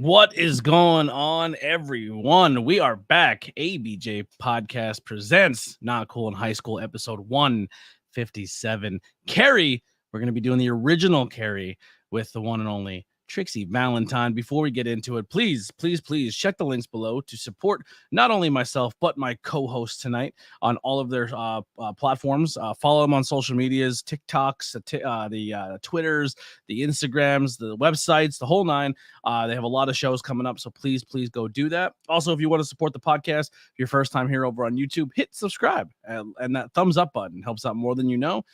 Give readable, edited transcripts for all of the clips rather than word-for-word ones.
What is going on, everyone? We are back. ABJ Podcast presents Not Cool in High School, episode 157. Carrie, we're going to be doing the original Carrie with the one and only Trixy Valentine. Before we get into it, please check the links below to support not only myself, but my co-host tonight on all of their platforms. Follow them on social medias, TikToks, the Twitters, the Instagrams, the websites, the whole nine. They have a lot of shows coming up, so please go do that. Also, if you want to support the podcast, if your first time here over on YouTube, hit subscribe, and that thumbs up button helps out more than you know.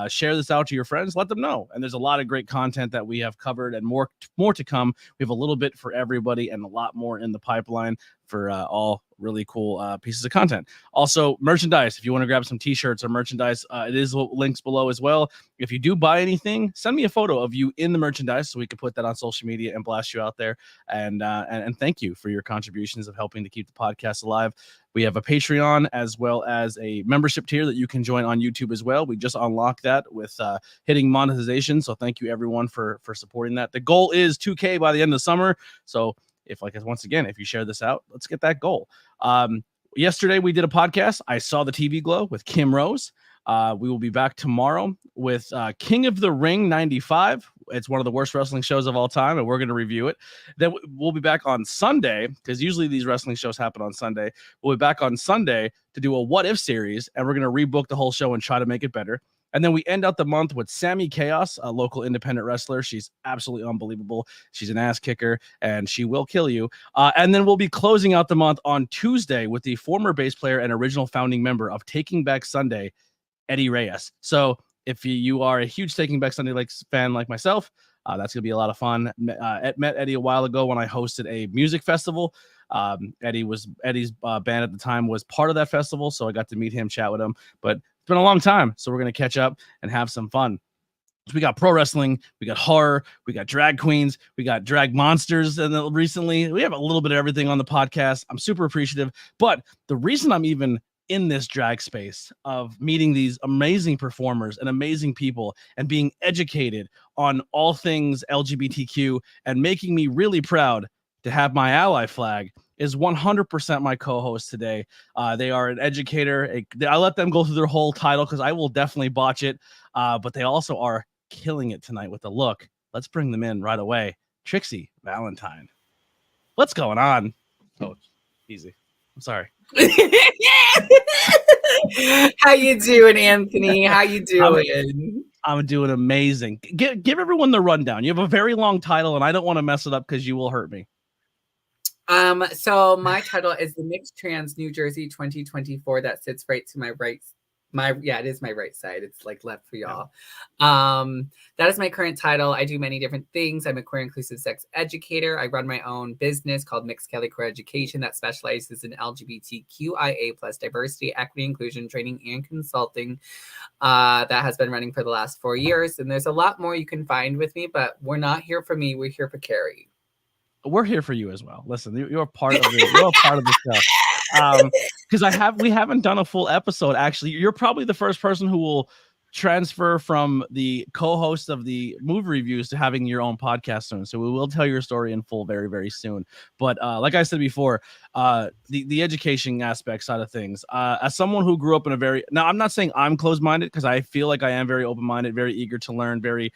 Share this out to your friends, let them know. And there's a lot of great content that we have covered and more to come. We have a little bit for everybody and a lot more in the pipeline for all really cool pieces of content. Also, merchandise. If you want to grab some t-shirts or merchandise, it is links below as well. If you do buy anything, send me a photo of you in the merchandise so we can put that on social media and blast you out there. And thank you for your contributions of helping to keep the podcast alive. We have a Patreon as well as a membership tier that you can join on YouTube as well. We just unlocked that with hitting monetization. So thank you everyone for supporting that. The goal is 2K by the end of the summer. So if you share this out, let's get that goal. Yesterday we did a podcast. I Saw the TV Glow with Kim Rose. We will be back tomorrow with King of the Ring 95. It's one of the worst wrestling shows of all time, and we're going to review it. Then we'll be back on Sunday, because usually these wrestling shows happen on Sunday. We'll be back on Sunday to do a What If series, and we're going to rebook the whole show and try to make it better. And then we end out the month with Sammy Chaos, a local independent wrestler. She's absolutely unbelievable. She's an ass kicker, and she will kill you. And then we'll be closing out the month on Tuesday with the former bass player and original founding member of Taking Back Sunday, Eddie Reyes. So if you are a huge Taking Back Sunday fan like myself, that's going to be a lot of fun. Met Eddie a while ago when I hosted a music festival. Eddie's band at the time was part of that festival, so I got to meet him, chat with him. But it's been a long time, so we're going to catch up and have some fun. So we got pro wrestling, we got horror, we got drag queens, we got drag monsters, and then recently we have a little bit of everything on the podcast. I'm super appreciative, but the reason I'm even in this drag space of meeting these amazing performers and amazing people and being educated on all things LGBTQ and making me really proud to have my ally flag is 100% my co-host today. They are an educator. I let them go through their whole title because I will definitely botch it. But they also are killing it tonight with the look. Let's bring them in right away. Trixy Valentine. What's going on? Oh, easy. I'm sorry. How you doing, Anthony? How you doing? I'm doing amazing. Give everyone the rundown. You have a very long title, and I don't want to mess it up because you will hurt me. So my title is the Mixed Trans New Jersey 2024. That sits right to my right. It is my right side. It's like left for y'all. That is my current title. I do many different things. I'm a queer inclusive sex educator. I run my own business called Mixed Kelly Queer Education that specializes in LGBTQIA plus diversity, equity, inclusion, training, and consulting. That has been running for the last 4 years. And there's a lot more you can find with me, but we're not here for me. We're here for Carrie. We're here for you as well. Listen, you're part of the show. Because we haven't done a full episode. Actually, you're probably the first person who will transfer from the co-host of the movie reviews to having your own podcast soon. So we will tell your story in full very, very soon. But like I said before, the education aspect side of things, as someone who grew up in now I'm not saying I'm closed-minded because I feel like I am very open-minded, very eager to learn, very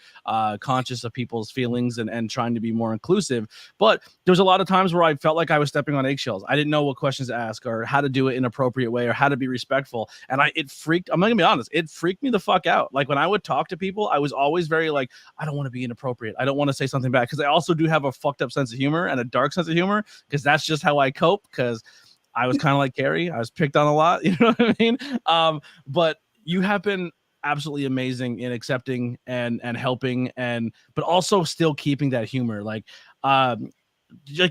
conscious of people's feelings and trying to be more inclusive. But there's a lot of times where I felt like I was stepping on eggshells. I didn't know what questions to ask or how to do it in an appropriate way or how to be respectful. And I'm not gonna be honest, it freaked me the fuck fuck out. Like when I would talk to people, I was always very like, I don't want to be inappropriate. I don't want to say something bad, because I also do have a fucked up sense of humor and a dark sense of humor, because that's just how I cope. Because I was kind of like Carrie. I was picked on a lot. You know what I mean? But you have been absolutely amazing in accepting and helping, but also still keeping that humor. Like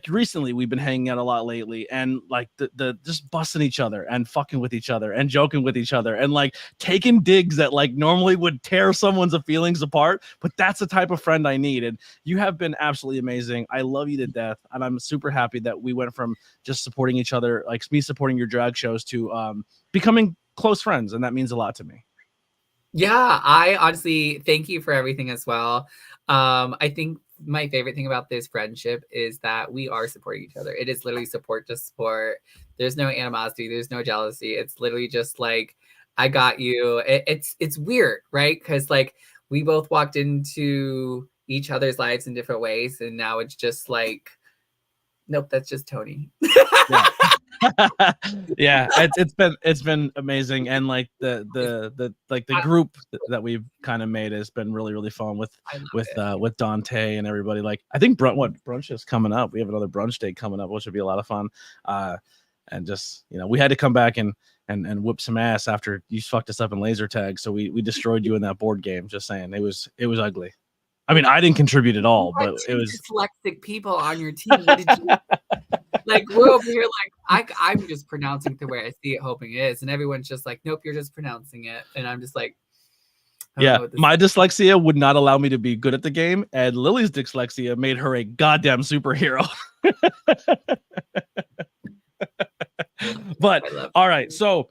recently we've been hanging out a lot lately, and like the just busting each other and fucking with each other and joking with each other and like taking digs that like normally would tear someone's feelings apart, but that's the type of friend I need. And you have been absolutely amazing. I love you to death, and I'm super happy that we went from just supporting each other, like me supporting your drag shows, to becoming close friends, and that means a lot to me. Yeah, I honestly thank you for everything as well. I think my favorite thing about this friendship is that we are supporting each other. It is literally support to support. There's no animosity. There's no jealousy. It's literally just like, I got you. It's weird, right? Because like we both walked into each other's lives in different ways, and now it's just like, nope, that's just Tony. Yeah. Yeah, it's been amazing, and like the group that we've kind of made has been really, really fun with Dante and everybody. Like I think brunch is coming up. We have another brunch date coming up, which would be a lot of fun. And just, you know, we had to come back and whip some ass after you fucked us up in laser tag, so we destroyed you in that board game. Just saying, it was ugly. I mean, I didn't contribute at all, but it was dyslexic people on your team. What did you like? We're over here like I'm just pronouncing it the way I see it, hoping it is, and everyone's just like, nope, you're just pronouncing it, and I'm just like, yeah, my dyslexia would not allow me to be good at the game, and Lily's dyslexia made her a goddamn superhero. But all right, so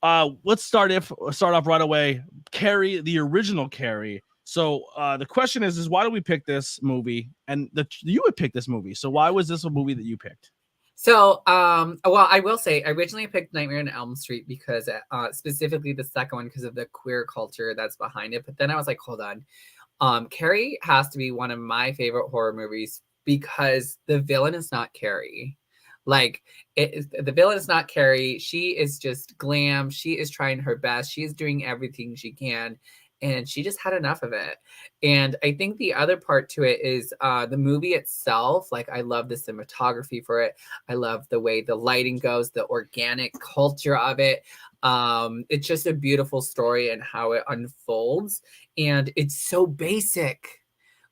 let's start off right away. Carrie, the original Carrie. So the question is why did we pick this movie? And you would pick this movie. So why was this a movie that you picked? So, well, I will say, I originally picked Nightmare on Elm Street because, specifically the second one, because of the queer culture that's behind it. But then I was like, hold on, Carrie has to be one of my favorite horror movies because the villain is not Carrie. Like the villain is not Carrie. She is just glam. She is trying her best. She is doing everything she can. And she just had enough of it. And I think the other part to it is the movie itself. Like, I love the cinematography for it. I love the way the lighting goes, the organic culture of it. It's just a beautiful story and how it unfolds. And it's so basic,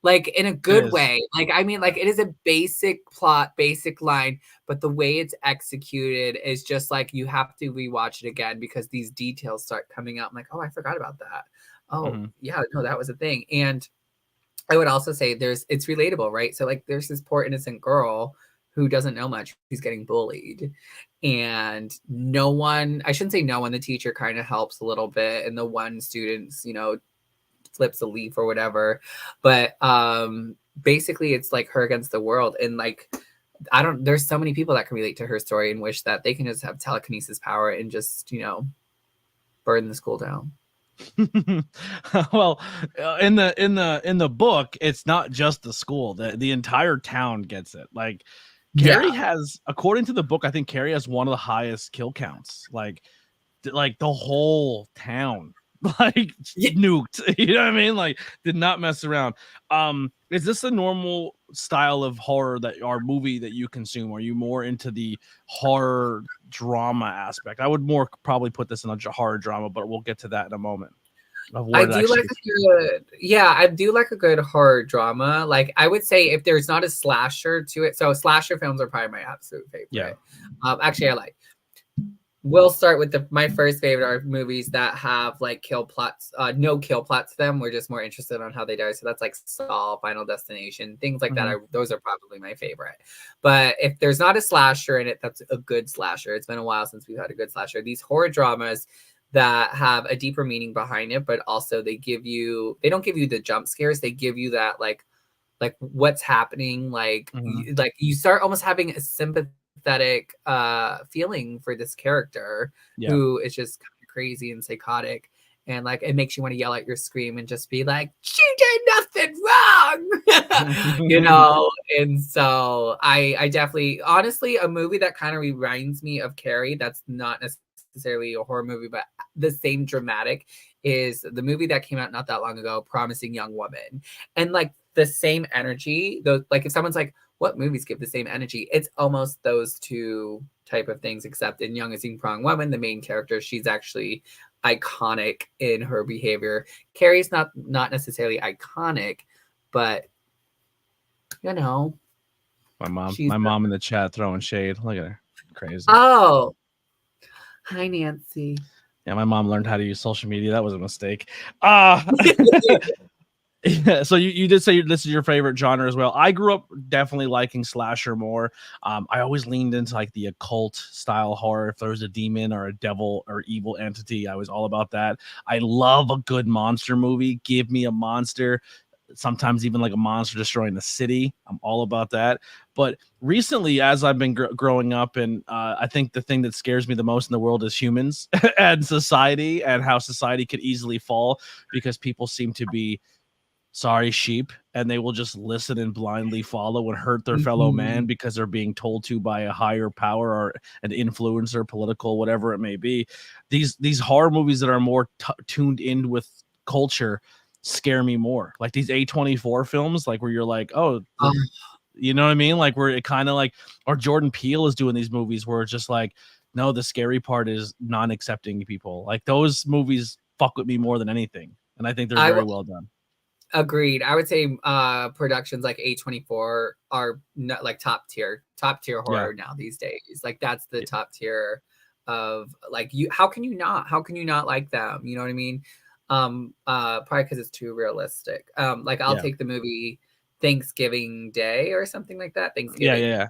like in a good way. Like, I mean, like it is a basic plot, basic line, but the way it's executed is just like, you have to rewatch it again because these details start coming out. I'm like, oh, I forgot about that. Oh, yeah, no, that was a thing. And I would also say it's relatable, right? So like there's this poor innocent girl who doesn't know much, who's getting bullied. And no one, I shouldn't say no one, the teacher kind of helps a little bit. And the one student's, you know, flips a leaf or whatever. But basically it's like her against the world. And like, there's so many people that can relate to her story and wish that they can just have telekinesis power and just, you know, burn the school down. Well, in the book, it's not just the school. The entire town gets it. Like Carrie has, according to the book, I think Carrie has one of the highest kill counts. Like the whole town like nuked. You know what I mean? Like did not mess around. Is this a normal style of horror or movie that you consume? Are you more into the horror drama aspect? I would more probably put this in a horror drama, but we'll get to that in a moment. I do like a good horror drama. Like I would say if there's not a slasher to it, so slasher films are probably my absolute favorite. Yeah. Actually, we'll start with my first favorite are movies that have like kill plots, no kill plots to them. We're just more interested on how they die. So that's like Saw, Final Destination, things like that. Those are probably my favorite. But if there's not a slasher in it, that's a good slasher. It's been a while since we've had a good slasher. These horror dramas that have a deeper meaning behind it, but also they don't give you the jump scares. They give you that like what's happening. Like you start almost having a sympathetic feeling for this character who is just kind of crazy and psychotic, and like it makes you want to yell at your screen and just be like, she did nothing wrong. You know. And so I definitely, honestly, a movie that kind of reminds me of Carrie, that's not necessarily a horror movie but the same dramatic, is the movie that came out not that long ago, Promising Young Woman. And like the same energy, those, like if someone's like, what movies give the same energy? It's almost those two type of things, except in Young and Sprung Woman, the main character, she's actually iconic in her behavior. Carrie's not necessarily iconic, but you know, My mom in the chat throwing shade. Look at her. Crazy. Oh, hi, Nancy. Yeah, my mom learned how to use social media. That was a mistake. Yeah, so you did say this is your favorite genre as well. I grew up definitely liking slasher more. I always leaned into like the occult style horror. If there was a demon or a devil or evil entity, I was all about that. I love a good monster movie. Give me a monster. Sometimes even like a monster destroying the city. I'm all about that. But recently, as I've been growing up, and I think the thing that scares me the most in the world is humans and society, and how society could easily fall because people seem to be sheep, and they will just listen and blindly follow and hurt their fellow man because they're being told to by a higher power or an influencer, political, whatever it may be. These horror movies that are more tuned in with culture scare me more. Like these A24 films, like where you're like, oh, you know what I mean? Like where it kind of like, or Jordan Peele is doing these movies where it's just like, no, the scary part is non-accepting people. Like those movies fuck with me more than anything, and I think they're very well done. Agreed. I would say productions like A24 are not like top tier horror now these days. Like that's the top tier of like you. How can you not like them? You know what I mean? Probably because it's too realistic. Like I'll take the movie Thanksgiving Day or something like that. Thanksgiving. Yeah.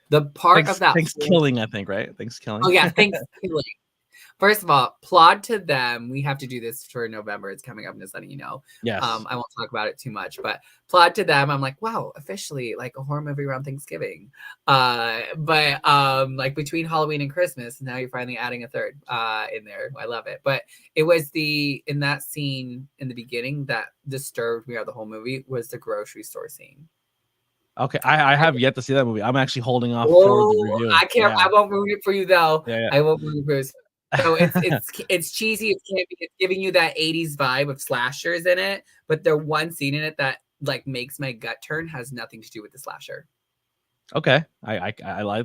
The part of that Thanksgiving, I think, right? Thanksgiving. Oh yeah, Thanksgiving. First of all, applaud to them. We have to do this for November. It's coming up. I'm just letting you know. Yes. I won't talk about it too much, but applaud to them. I'm like, wow, officially like a horror movie around Thanksgiving. But like between Halloween and Christmas, now you're finally adding a third in there. I love it. But it was in that scene in the beginning that disturbed me out of the whole movie was the grocery store scene. Okay, I have yet to see that movie. I'm actually holding off for the review. I can't. I won't ruin it for you though. Yeah. I won't ruin it for you. So it's cheesy. It's campy. It's giving you that 80s vibe of slashers in it. But the one scene in it that like makes my gut turn has nothing to do with the slasher. Okay, I like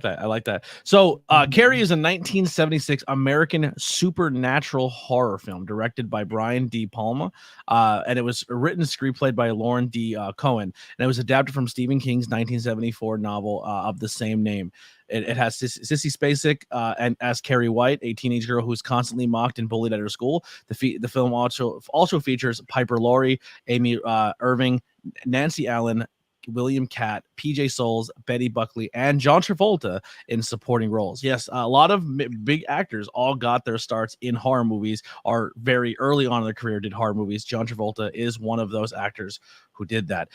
that. I like that. So, Carrie is a 1976 American supernatural horror film directed by Brian De Palma, and it was written and screenplayed by Lauren D. Cohen, and it was adapted from Stephen King's 1974 novel of the same name. It has Sissy Spacek and as Carrie White, a teenage girl who's constantly mocked and bullied at her school. The film also features Piper Laurie, Amy Irving, Nancy Allen, William Catt, PJ Souls, Betty Buckley, and John Travolta in supporting roles. Yes, a lot of big actors all got their starts in horror movies, or very early on in their career did horror movies. John Travolta is one of those actors who did that.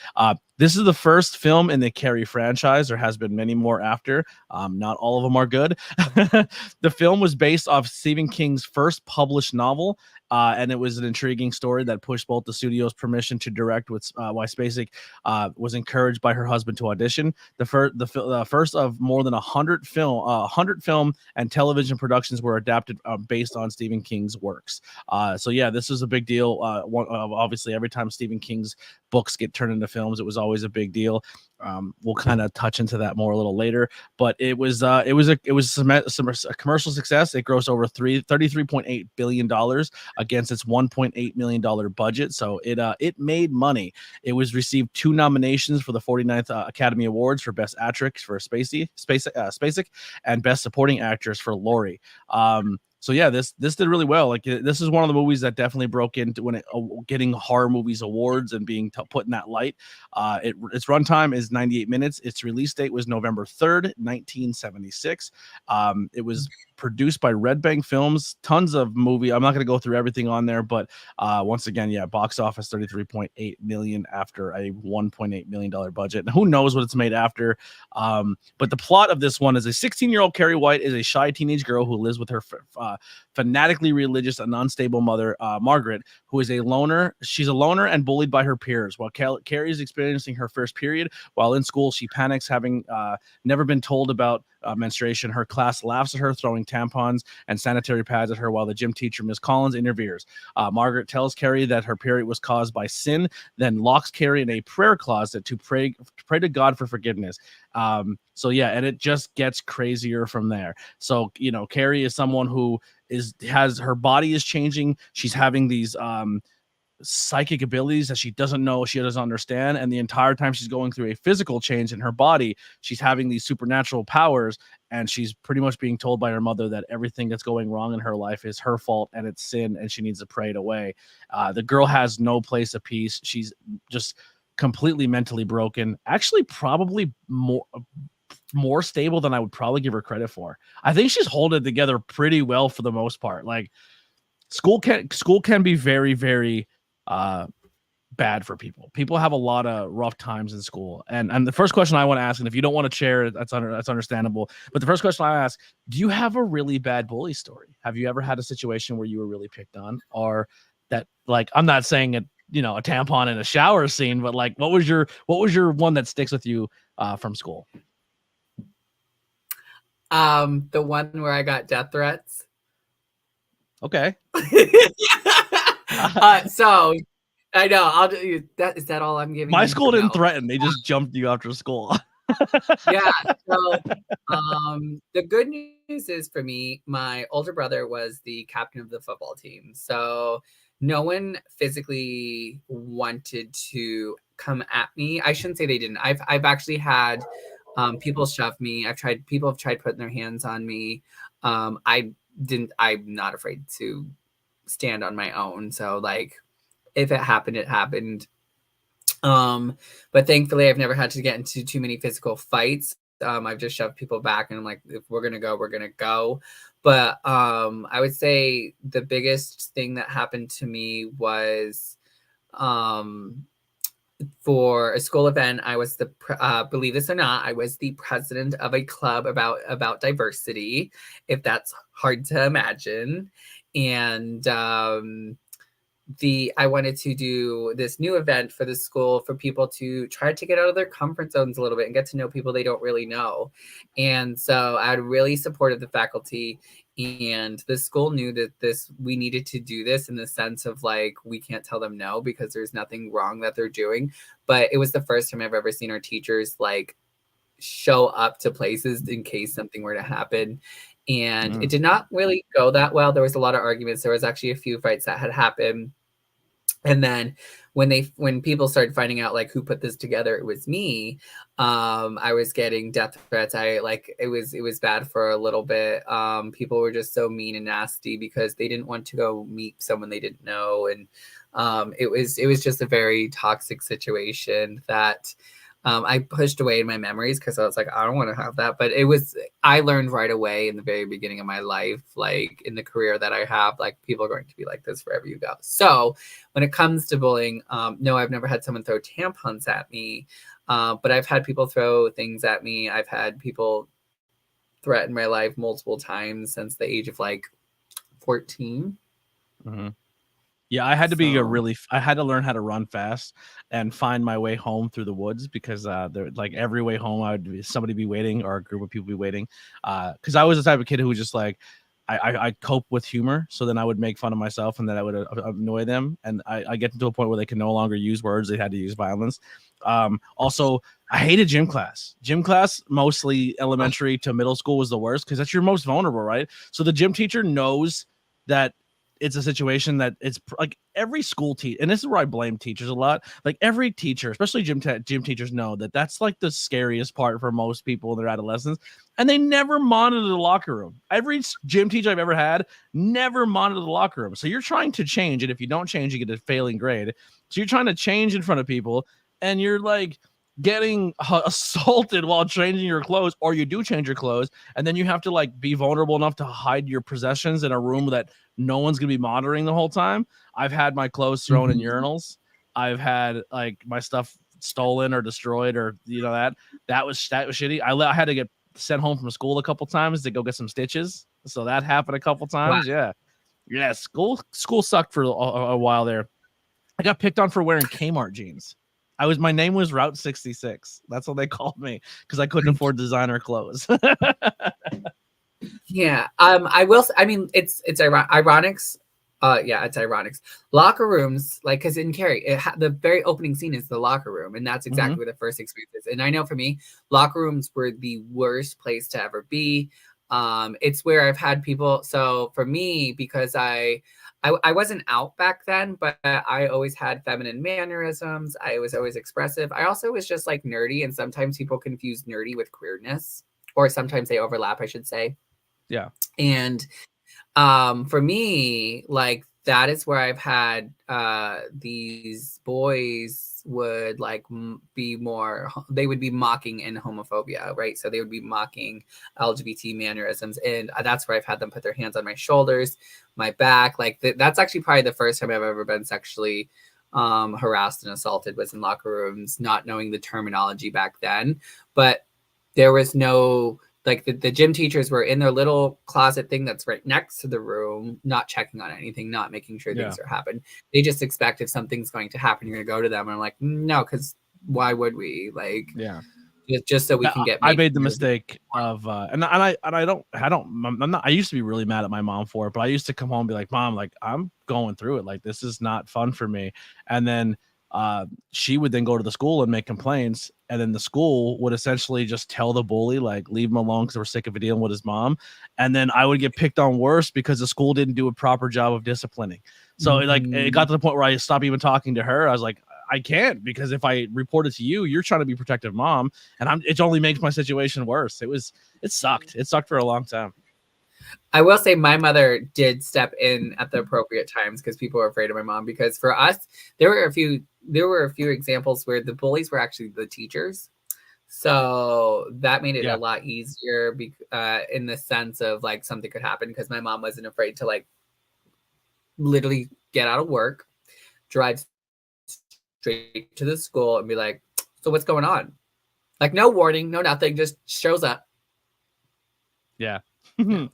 This is the first film in the Carrie franchise. There has been many more after. Not all of them are good. The film was based off Stephen King's first published novel, and it was an intriguing story that pushed both the studio's permission to direct, with why Spacek was encouraged by her husband to audition. The first of more than 100 film and television productions were adapted based on Stephen King's works. So yeah, this is a big deal. Obviously, every time Stephen King's books get turned into films, it was always a big deal. We'll kind of touch into that more a little later, but it was a commercial success. It grossed over $33.8 billion against its $1.8 million budget. So it made money. It was received 2 nominations for the 49th Academy Awards for Best Actress for Spacek and Best Supporting Actress for Laurie. So yeah, this did really well. Like this is one of the movies that definitely broke into getting horror movies awards and being put in that light. Its runtime is 98 minutes. Its release date was November 3rd, 1976. It was produced by Red Bank Films. Tons of movie. I'm not going to go through everything on there, but once again, yeah, box office $33.8 million after a $1.8 million budget. And who knows what it's made after? But the plot of this one is a 16-year-old Carrie White is a shy teenage girl who lives with her fanatically religious and unstable mother, Margaret, who is a loner. She's a loner and bullied by her peers. While Carrie is experiencing her first period, while in school, she panics, having never been told about menstruation. Her class laughs at her, throwing tampons and sanitary pads at her, while the gym teacher, Miss Collins, interferes. Margaret tells Carrie that her period was caused by sin, then locks Carrie in a prayer closet to pray to God for forgiveness. So yeah, and it just gets crazier from there. So, you know, Carrie is someone who has her body is changing. She's having these psychic abilities that she doesn't know, she doesn't understand, and the entire time she's going through a physical change in her body, she's having these supernatural powers, and she's pretty much being told by her mother that everything that's going wrong in her life is her fault and it's sin, and she needs to pray it away. The girl has no place of peace. She's just completely mentally broken. Actually, probably more stable than I would probably give her credit for. I think she's holding it together pretty well for the most part. Like, school can be very, very bad for people. People have a lot of rough times in school. And the first question I want to ask, and if you don't want to share, that's understandable. But the first question I ask, do you have a really bad bully story? Have you ever had a situation where you were really picked on, or that, like, I'm not saying it, you know, a tampon in a shower scene, but like, what was your one that sticks with you from school? The one where I got death threats. Okay. So I know I'll do that. Is that all I'm giving? My school didn't threaten. They just jumped you after school. Yeah. So the good news is, for me, my older brother was the captain of the football team. So no one physically wanted to come at me. I shouldn't say they didn't. I've actually had people shove me. People have tried putting their hands on me. I'm not afraid to stand on my own. So, like, if it happened, it happened. But thankfully I've never had to get into too many physical fights. I've just shoved people back, and I'm like, if we're gonna go, we're gonna go. But I would say the biggest thing that happened to me was for a school event. I was believe this or not, I was the president of a club about diversity, if that's hard to imagine. And I wanted to do this new event for the school for people to try to get out of their comfort zones a little bit and get to know people they don't really know. And so I really supported the faculty, and the school knew that we needed to do this, in the sense of, like, we can't tell them no, because there's nothing wrong that they're doing. But it was the first time I've ever seen our teachers, like, show up to places in case something were to happen. And it did not really go that well. There was a lot of arguments. There was actually a few fights that had happened. And then when people started finding out, like, who put this together, it was me. I was getting death threats. It was bad for a little bit. People were just so mean and nasty because they didn't want to go meet someone they didn't know. And it was just a very toxic situation that I pushed away in my memories, because I was like, I don't want to have that. But I learned right away in the very beginning of my life, like, in the career that I have, like, people are going to be like this wherever you go. So when it comes to bullying, no, I've never had someone throw tampons at me, but I've had people throw things at me. I've had people threaten my life multiple times since the age of, like, 14. Mm-hmm. Yeah, I had to I had to learn how to run fast and find my way home through the woods, because like, every way home somebody be waiting, or a group of people be waiting. Because I was the type of kid who was just like, I cope with humor, so then I would make fun of myself, and then I would annoy them, and I get to a point where they can no longer use words; they had to use violence. Also, I hated gym class. Gym class, mostly elementary to middle school, was the worst, because that's your most vulnerable, right? So the gym teacher knows that it's a situation that it's like every school teacher, and this is where I blame teachers a lot. Like, every teacher, especially gym teachers, know that that's like the scariest part for most people in their adolescence, and they never monitor the locker room. Every gym teacher I've ever had never monitored the locker room. So you're trying to change it. If you don't change, you get a failing grade. So you're trying to change in front of people, and you're like getting assaulted while changing your clothes, or you do change your clothes, and then you have to, like, be vulnerable enough to hide your possessions in a room that no one's gonna be monitoring the whole time. I've had my clothes thrown in urinals. I've had, like, my stuff stolen or destroyed, or, you know, that was shitty. I had to get sent home from school a couple times to go get some stitches, so that happened a couple times. Wow. Yeah, Yeah, school sucked for a while there. I got picked on for wearing Kmart jeans. My name was Route 66. That's what they called me because I couldn't afford designer clothes. Yeah. I mean, it's ironics. Yeah, it's ironics. Locker rooms, like, because in Carrie, the very opening scene is the locker room, and that's exactly what the first experience is. And I know for me, locker rooms were the worst place to ever be. It's where I've had people. So for me, because I wasn't out back then, but I always had feminine mannerisms. I was always expressive. I also was just like nerdy, and sometimes people confuse nerdy with queerness, or sometimes they overlap, I should say. Yeah. And for me, like, that is where I've had these boys would like be more, they would be mocking in homophobia, right? So they would be mocking LGBT mannerisms, and that's where I've had them put their hands on my shoulders, my back. Like that's actually probably the first time I've ever been sexually harassed and assaulted, was in locker rooms, not knowing the terminology back then. But there was no, like, the gym teachers were in their little closet thing that's right next to the room, not checking on anything, not making sure things are happening. They just expect if something's going to happen, you're going to go to them. And I'm like, no, because why would we? Like, just so we can get. I made the mistake of, and I don't, I'm not. I used to be really mad at my mom for it, but I used to come home and be like, Mom, like, I'm going through it. Like, this is not fun for me. And then she would then go to the school and make complaints, and then the school would essentially just tell the bully, like, leave him alone because we're sick of dealing with his mom. And then I would get picked on worse because the school didn't do a proper job of disciplining. So like it got to the point where I stopped even talking to her. I was like, I can't, because if I report it to you, you're trying to be protective mom, and it only makes my situation worse. It sucked. It sucked for a long time. I will say my mother did step in at the appropriate times because people were afraid of my mom. Because for us, there were a few examples where the bullies were actually the teachers. So that made it a lot easier in the sense of like something could happen, because my mom wasn't afraid to like literally get out of work, drive straight to the school and be like, so what's going on? Like, no warning, no nothing, just shows up. Yeah. All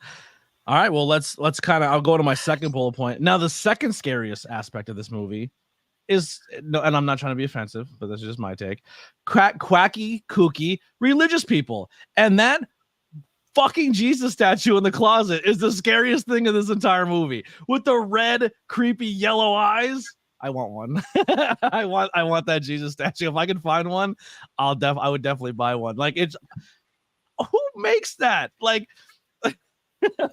right, well, let's kind of, I'll go to my second bullet point. Now, the second scariest aspect of this movie is, no, and I'm not trying to be offensive, but this is just my take, quacky, kooky, religious people. And that fucking Jesus statue in the closet is the scariest thing in this entire movie, with the red, creepy yellow eyes. I want one. I want that Jesus statue. If I can find one, I would definitely buy one. Like, it's, who makes that? Like,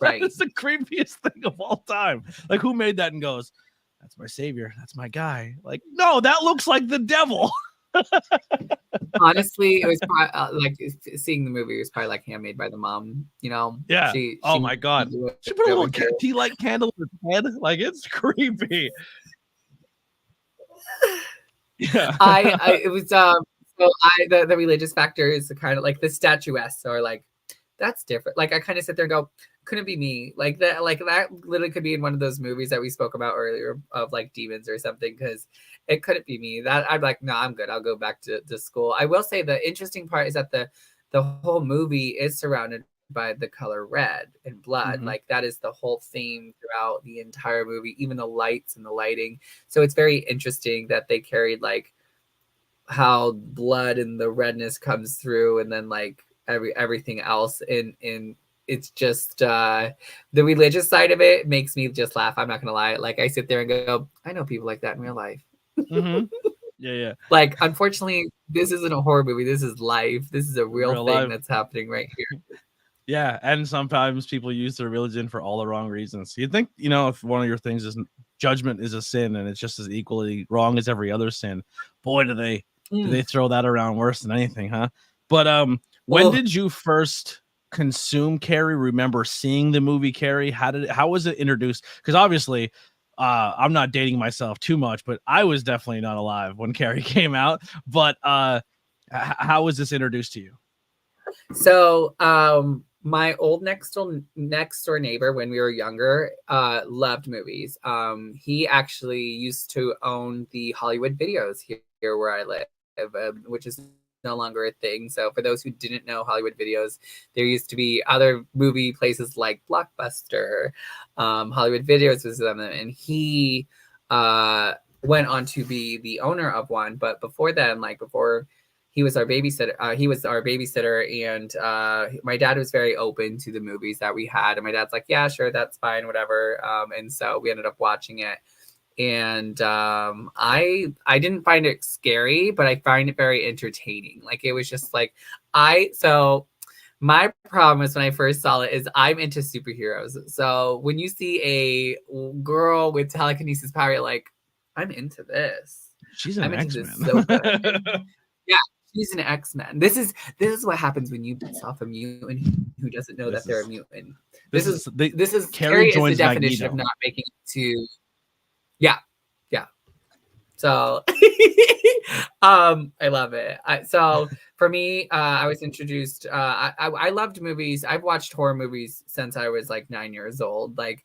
right. It's the creepiest thing of all time. Like, who made that and goes, that's my savior, that's my guy? Like, no, that looks like the devil. Honestly, it was probably, like, seeing the movie was probably like handmade by the mom, you know? Yeah. Oh my God. She put a little tea light candle in her head. Like, it's creepy. Yeah. It was so the religious factor is kind of like the statuesque, or like, that's different. Like, I kind of sit there and go, couldn't be me. Like that literally could be in one of those movies that we spoke about earlier of like demons or something, because it couldn't be me. That I'm like, no, I'm good. I'll go back to school. I will say the interesting part is that the whole movie is surrounded by the color red and blood. Mm-hmm. Like, that is the whole theme throughout the entire movie, even the lights and the lighting. So it's very interesting that they carried like how blood and the redness comes through, and then like everything else in it's just the religious side of it makes me just laugh. I'm not gonna lie. Like, I sit there and go, I know people like that in real life. Mm-hmm. Yeah. Like, unfortunately, this isn't a horror movie. This is life. This is a real thing life. That's happening right here. Yeah, and sometimes people use their religion for all the wrong reasons. You'd think, you know, if one of your things is judgment is a sin and it's just as equally wrong as every other sin, boy, do they throw that around worse than anything, huh? But when did you first consume Carrie? Remember seeing the movie Carrie? How was it introduced? Because obviously, I'm not dating myself too much, but I was definitely not alive when Carrie came out. But how was this introduced to you? So my old next door neighbor, when we were younger, loved movies. He actually used to own the Hollywood Videos here where I live, which is no longer a thing. So for those who didn't know Hollywood Videos, there used to be other movie places like Blockbuster. Hollywood Videos was them, and he went on to be the owner of one. But before then, like before he was our babysitter, and my dad was very open to the movies that we had. And my dad's like, yeah, sure, that's fine, whatever. And so we ended up watching it. And I didn't find it scary, but I find it very entertaining. Like it was just like so my problem is when I first saw it is I'm into superheroes. So when you see a girl with telekinesis power, you're like, I'm into this. She's an X-Men. So good. Yeah, she's an X-Men. This is what happens when you piss off a mutant who doesn't know that they're a mutant. This is Carrie is the definition of not making it to. Yeah. So I love it. So for me, I was introduced. I loved movies. I've watched horror movies since I was like 9 years old. Like,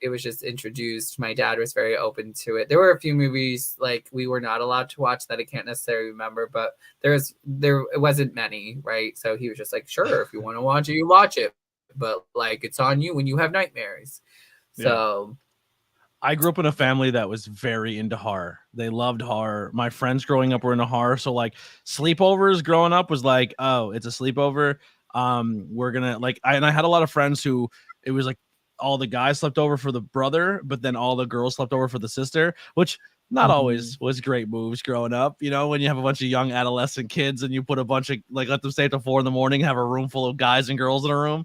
it was just introduced. My dad was very open to it. There were a few movies like we were not allowed to watch that I can't necessarily remember, but it wasn't many, right? So he was just like, sure, if you want to watch it, you watch it, but like it's on you when you have nightmares. So. I grew up in a family that was very into horror. They loved horror. My friends growing up were into horror. So like sleepovers growing up was like, oh, it's a sleepover. We're gonna like, I had a lot of friends who it was like all the guys slept over for the brother, but then all the girls slept over for the sister, which not always was great moves growing up. You know, when you have a bunch of young adolescent kids and you put a bunch of like, let them stay till 4 a.m, have a room full of guys and girls in a room.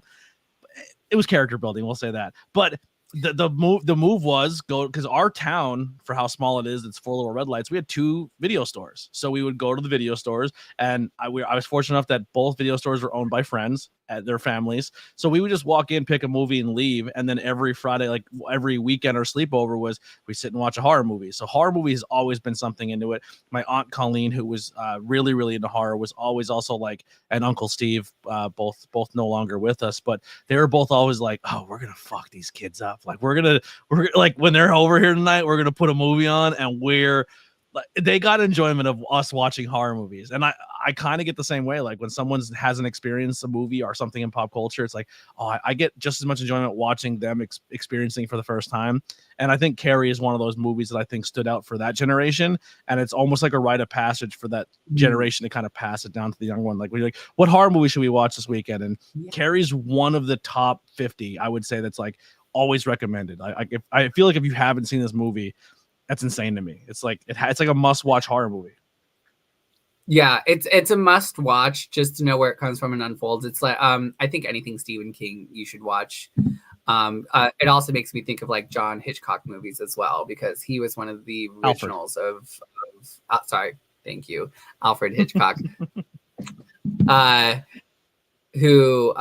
It was character building. We'll say that. But the move was go, because our town, for how small it is, it's 4 little red lights. We had 2 video stores, so we would go to the video stores, and I was fortunate enough that both video stores were owned by friends at their families. So we would just walk in, pick a movie, and leave. And then every Friday, like every weekend or sleepover, was we sit and watch a horror movie. So horror movie has always been something into it. My aunt Colleen, who was really, really into horror, was always also like, and Uncle Steve, both no longer with us, but they were both always like, oh, we're gonna fuck these kids up. Like we're like when they're over here tonight, we're gonna put a movie on, and they got enjoyment of us watching horror movies. And I kind of get the same way. Like when someone hasn't experienced a movie or something in pop culture, it's like, oh, I get just as much enjoyment watching them experiencing for the first time. And I think Carrie is one of those movies that I think stood out for that generation. And it's almost like a rite of passage for that generation to kind of pass it down to the young one. Like we're like, what horror movie should we watch this weekend? And Carrie's one of the top 50, I would say, that's like always recommended. I feel like if you haven't seen this movie, that's insane to me. It's like it's like a must-watch horror movie. Yeah, it's a must-watch just to know where it comes from and unfolds. It's like I think anything Stephen King you should watch. It also makes me think of like John Hitchcock movies as well, because he was one of the originals of sorry, thank you, Alfred Hitchcock, who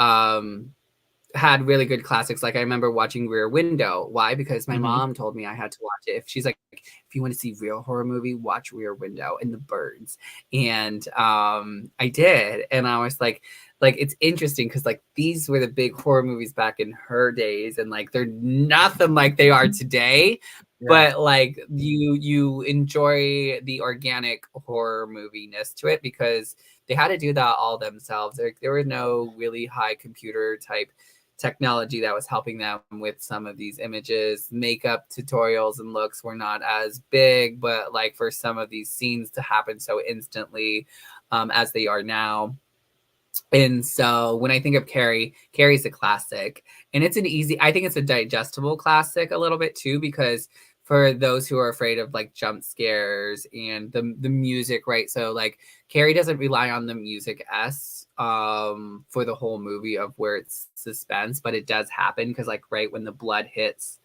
had really good classics. Like I remember watching Rear Window. Why? Because my mom told me I had to watch it. She's like, if you want to see real horror movie, watch Rear Window and The Birds. And I did. And I was like it's interesting because like these were the big horror movies back in her days, and like they're nothing like they are today. But like you enjoy the organic horror moviness to it because they had to do that all themselves. There were no really high computer type technology that was helping them with some of these images. Makeup tutorials and looks were not as big, but like for some of these scenes to happen so instantly as they are now. And so when I think of Carrie's a classic, and I think it's a digestible classic a little bit too, because for those who are afraid of like jump scares and the music, right? So like Carrie doesn't rely on the music for the whole movie of where it's suspense, but it does happen because like right when the blood hits,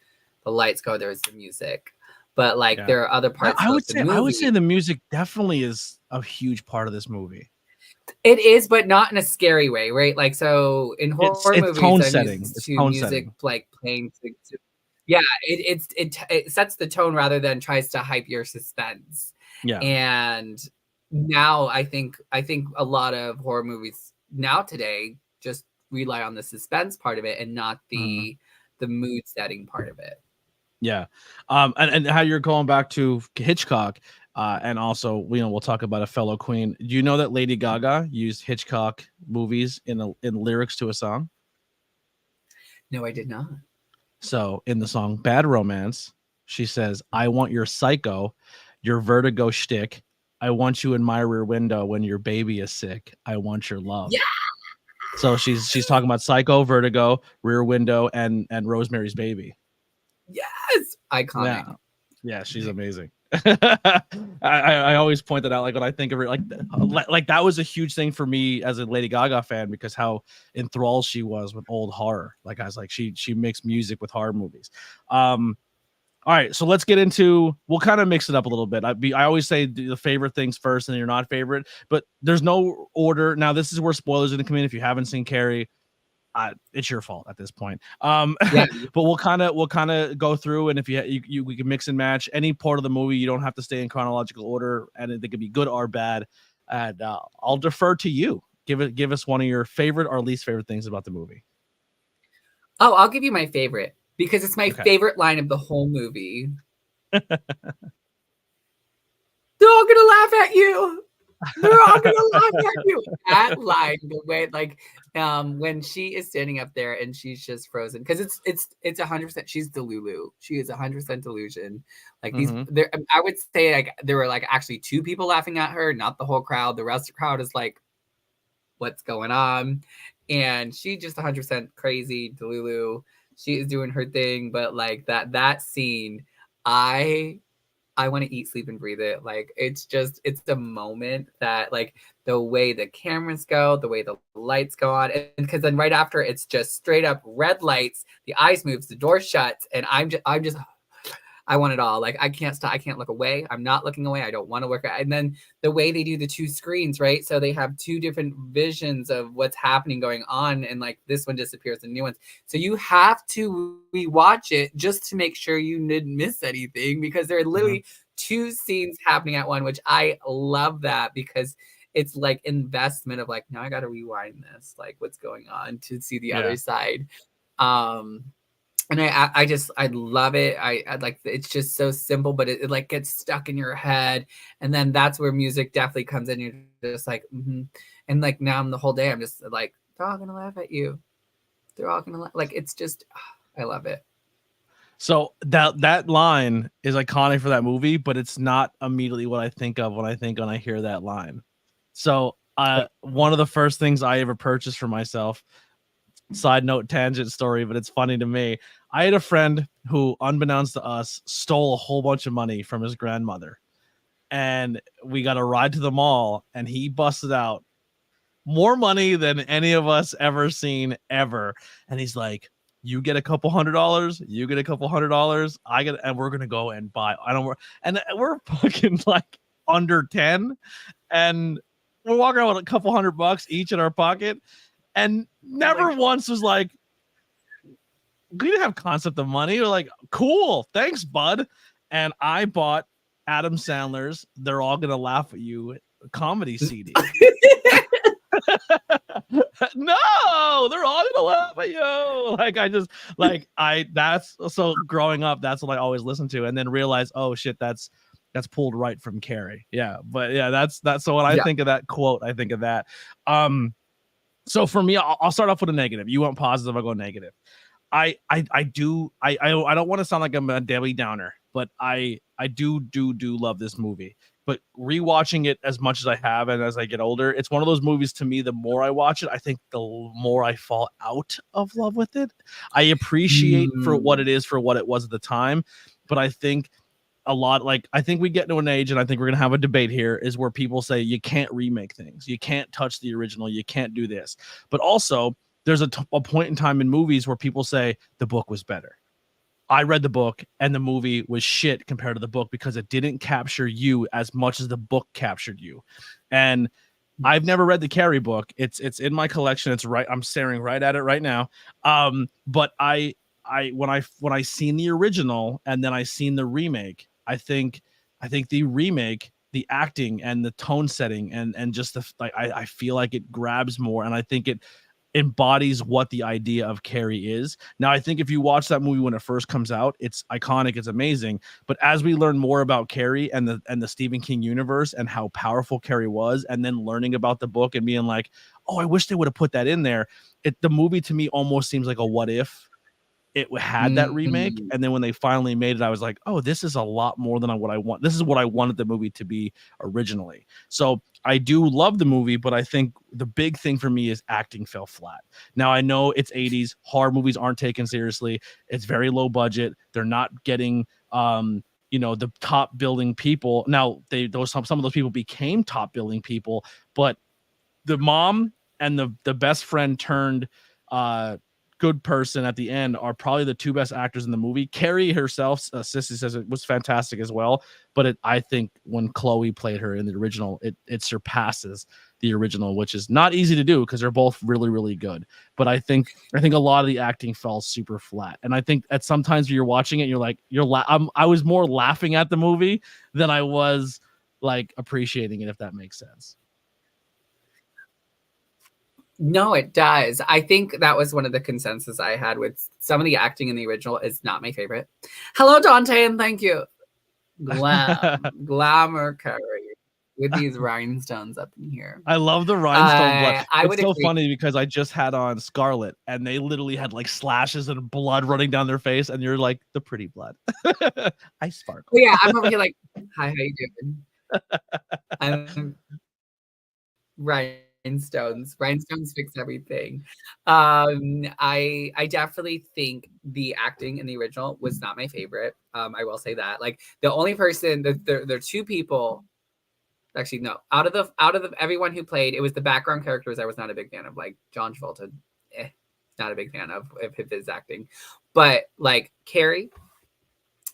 the lights go, there's the music. But like there are other parts. I would say the music definitely is a huge part of this movie. It is, but not in a scary way, right? Like so in horror movies, tone setting. It's tone music setting. Like playing to yeah, it sets the tone rather than tries to hype your suspense. Yeah. And now I think a lot of horror movies now today just rely on the suspense part of it and not the mood setting part of it. Yeah. And how you're going back to Hitchcock, And also, we'll talk about a fellow queen. Do you know that Lady Gaga used Hitchcock movies in lyrics to a song? No, I did not. So in the song Bad Romance, she says, I want your psycho, your vertigo shtick. I want you in my rear window when your baby is sick. I want your love. Yeah. So she's talking about Psycho, Vertigo, Rear Window, and Rosemary's Baby. Yes, iconic. Yeah, she's amazing. I always point that out, like when I think of her, like that was a huge thing for me as a Lady Gaga fan, because how enthralled she was with old horror. Like I was like, she makes music with horror movies. All right, so let's get into. We'll kind of mix it up a little bit. I always say the favorite things first, and then your not favorite. But there's no order. Now this is where spoilers are going to come in. If you haven't seen Carrie, it's your fault at this point. Yeah. But we'll kind of go through, and if we can mix and match any part of the movie. You don't have to stay in chronological order, and it could be good or bad. And I'll defer to you. Give us one of your favorite or least favorite things about the movie. Oh, I'll give you my favorite, because it's my favorite line of the whole movie. They're all gonna laugh at you. They're all gonna laugh at you. That line, the way, like, when she is standing up there and she's just frozen, because it's 100%. She's Delulu. She is 100% delusion. Like these, I would say, like, there were like actually 2 people laughing at her, not the whole crowd. The rest of the crowd is like, what's going on? And she just 100% crazy Delulu. She is doing her thing, but like that scene, I want to eat, sleep, and breathe it. Like, it's the moment that, like, the way the cameras go, the way the lights go on, and because then right after it's just straight up red lights, the eyes moves, the door shuts, and I'm just I want it all. Like, I can't stop. I can't look away. I'm not looking away. I don't want to look. And then the way they do the 2 screens, right? So they have 2 different visions of what's happening going on. And like this one disappears, the new ones. So you have to rewatch it just to make sure you didn't miss anything, because there are literally 2 scenes happening at one, which I love that, because it's like investment of like, now I got to rewind this, like what's going on, to see the other side. And I love it. I like, it's just so simple, but it like gets stuck in your head. And then that's where music definitely comes in. You're just like, and like now I'm the whole day, I'm just like, they're all gonna laugh at you. They're all gonna like, it's just, I love it. So that line is iconic for that movie, but it's not immediately what I think of when I hear that line. So one of the first things I ever purchased for myself, side note, tangent story, but it's funny to me. I had a friend who, unbeknownst to us, stole a whole bunch of money from his grandmother, and we got a ride to the mall, and he busted out more money than any of us ever seen ever. And he's like, you get a couple $100, you get a couple $100, and we're gonna go and buy. And we're fucking like under 10, and we're walking around with a couple $100 each in our pocket, and never once was like, we didn't have concept of money. We're like, cool, thanks, bud. And I bought Adam Sandler's "They're All Gonna Laugh at You" comedy CD. No, they're all gonna laugh at you. That's so, growing up, that's what I always listened to, and then realize, oh shit, that's pulled right from Carrie. Yeah, but yeah, that's so when I think of that quote, I think of that. So for me, I'll start off with a negative. You want positive, I'll go negative. I don't want to sound like I'm a Debbie Downer, but I do love this movie. But rewatching it as much as I have, and as I get older, it's one of those movies, to me, the more I watch it, I think the more I fall out of love with it. I appreciate for what it is, for what it was at the time, but I think I think we get to an age, and I think we're gonna have a debate here, is where people say you can't remake things, you can't touch the original, you can't do this. But also, there's a point in time in movies where people say the book was better. I read the book, and the movie was shit compared to the book, because it didn't capture you as much as the book captured you. And I've never read the Carrie book. It's in my collection. It's right. I'm staring right at it right now. But when I seen the original and then I seen the remake, I think the remake, the acting and the tone setting and just I feel like it grabs more, and I think embodies what the idea of Carrie is. Now, I think if you watch that movie when it first comes out, it's iconic, it's amazing. But as we learn more about Carrie and the Stephen King universe and how powerful Carrie was, and then learning about the book and being like, oh, I wish they would have put that in there. The movie to me almost seems like a what if it had that remake, and then when they finally made it, I was like, oh, this is a lot more than what I want. This is what I wanted the movie to be originally. So I do love the movie, but I think the big thing for me is acting fell flat. Now, I know it's 80s, horror movies aren't taken seriously, it's very low budget, they're not getting the top billing people. Now, some of those people became top billing people, but the mom and the best friend turned good person at the end are probably the two best actors in the movie. Carrie herself, Sissy says, it was fantastic as well, but I think when Chloe played her in the original, it surpasses the original, which is not easy to do because they're both really, really good. But I think a lot of the acting fell super flat, and I think at sometimes when you're watching it, you're like, I was more laughing at the movie than I was like appreciating it, if that makes sense. No, it does. I think that was one of the consensus I had with some of the acting in the original is not my favorite. Hello, Dante, and thank you. Glamour Carrie with these rhinestones up in here. I love the rhinestone blood. It's so funny because I just had on Scarlet, and they literally had like slashes and blood running down their face, and you're like, the pretty blood. I sparkle. Yeah, I'm over here like, hi, how you doing? I'm Rhinestones fix everything. I definitely think the acting in the original was not my favorite. I will say that. Like the only person, there are two people. Actually, no. Out of the everyone who played, it was the background characters I was not a big fan of. Like John Travolta, not a big fan of his acting. But like Carrie,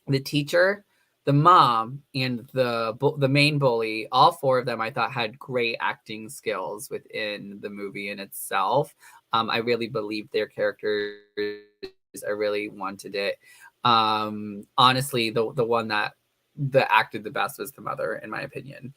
the teacher, the mom, and the main bully, all four of them I thought had great acting skills within the movie in itself. I really believed their characters. I really wanted it. Honestly, the one that acted the best was the mother, in my opinion.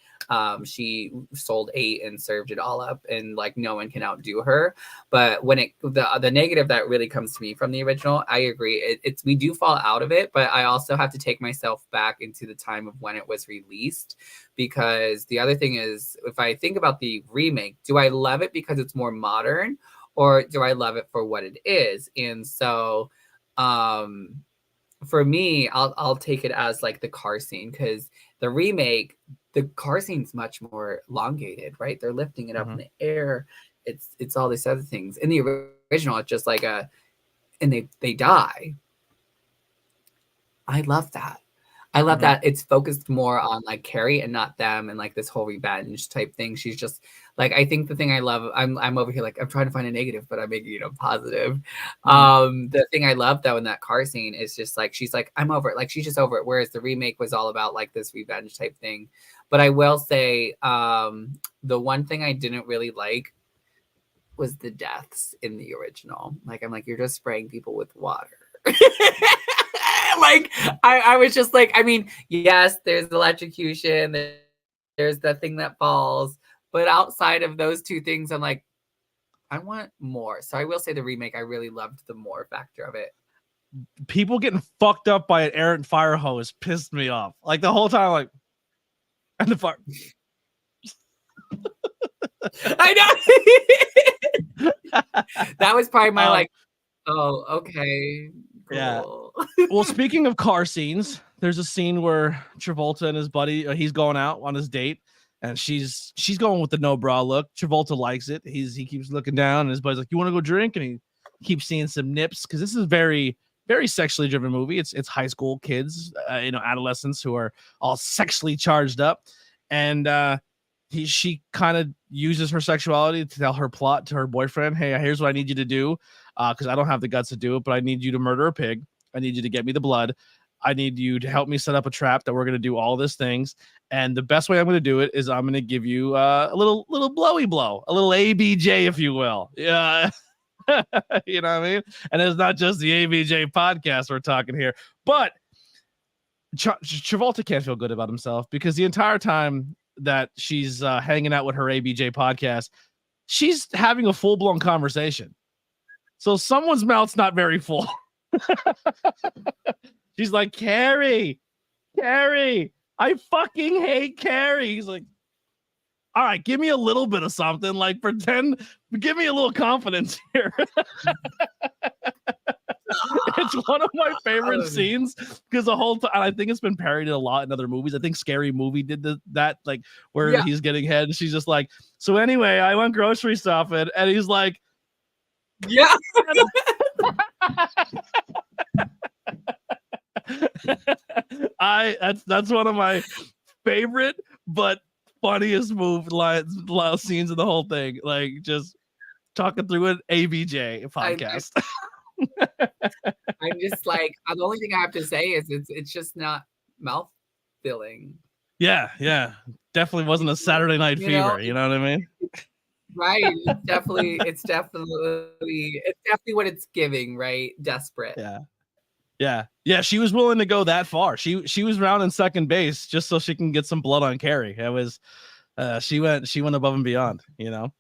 She sold 8 and served it all up, and like no one can outdo her. But when the negative that really comes to me from the original, I agree. It's we do fall out of it, but I also have to take myself back into the time of when it was released, because the other thing is, if I think about the remake, do I love it because it's more modern, or do I love it for what it is? And so, for me, I'll take it as like the car scene, because the remake, the car scene's much more elongated, right? They're lifting it up in the air. It's all these other things. In the original, it's just like and they die. I love that. I love that it's focused more on like Carrie and not them, and like this whole revenge type thing. She's just like, I think the thing I love, I'm over here like I'm trying to find a negative, but I'm making it positive. The thing I love though in that car scene is just like she's like, I'm over it. Like she's just over it. Whereas the remake was all about like this revenge type thing. But I will say, the one thing I didn't really like was the deaths in the original. Like I'm like, you're just spraying people with water. Like I was just like, I mean, yes, there's electrocution, there's the thing that falls, but outside of those two things, I'm like, I want more. So I will say the remake, I really loved the more factor of it. People getting fucked up by an errant fire hose pissed me off. Like the whole time, like, and the fire. I know. That was probably my like, oh, okay. Cool. Yeah. Well, speaking of car scenes, there's a scene where Travolta and his buddy, he's going out on his date, and she's going with the no bra look. Travolta likes it. He keeps looking down, and his buddy's like, "You want to go drink?" And he keeps seeing some nips, because this is very, very sexually driven movie. It's high school kids, adolescents who are all sexually charged up, and she kind of uses her sexuality to tell her plot to her boyfriend. Hey, here's what I need you to do, because I don't have the guts to do it, but I need you to murder a pig. I need you to get me the blood. I need you to help me set up a trap that we're going to do all these things. And the best way I'm going to do it is I'm going to give you a little blowy blow, a little ABJ, if you will. Yeah. You know what I mean? And it's not just the ABJ podcast we're talking here, but Travolta can't feel good about himself, because the entire time that she's hanging out with her ABJ podcast, she's having a full-blown conversation. So someone's mouth's not very full. She's like, Carrie, I fucking hate Carrie. He's like, all right, give me a little bit of something. Like, give me a little confidence here. It's one of my favorite scenes because the whole time, I think it's been parodied a lot in other movies. I think Scary Movie did that, like where he's getting head and she's just like, so anyway, I went grocery shopping, and he's like, yeah. That's one of my favorite but funniest scenes of the whole thing. Like, just talking through an ABJ podcast. I'm just like, the only thing I have to say is it's just not mouth filling. Yeah, definitely wasn't a Saturday Night Fever. You know what I mean? Right. It's definitely what it's giving. Right. Desperate. Yeah. She was willing to go that far. She was rounding second base just so she can get some blood on Carrie. It was, she went above and beyond. You know.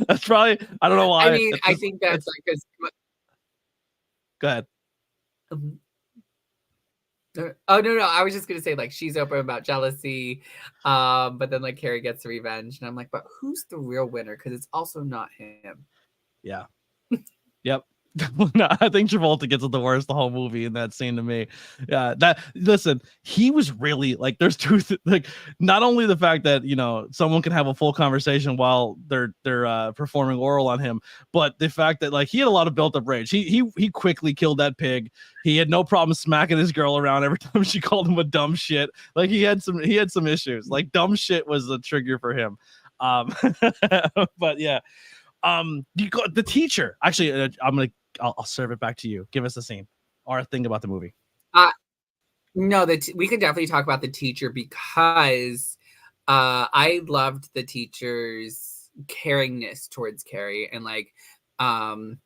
That's probably, I don't know why. I mean, I think that's like go ahead. Oh no, I was just gonna say, like, she's open about jealousy, but then like Carrie gets revenge, and I'm like, but who's the real winner? Because it's also not him. Yeah. Yep. No, I think Travolta gets it the worst the whole movie in that scene to me. Yeah, listen, he was really like, there's like, not only the fact that, you know, someone can have a full conversation while they're performing oral on him, but the fact that like he had a lot of built up rage. He quickly killed that pig. He had no problem smacking his girl around every time she called him a dumb shit. Like he had some issues. Like dumb shit was a trigger for him. But yeah. The teacher. Actually, I'll serve it back to you. Give us the scene or a thing about the movie. No, we could definitely talk about the teacher because I loved the teacher's caringness towards Carrie, and like I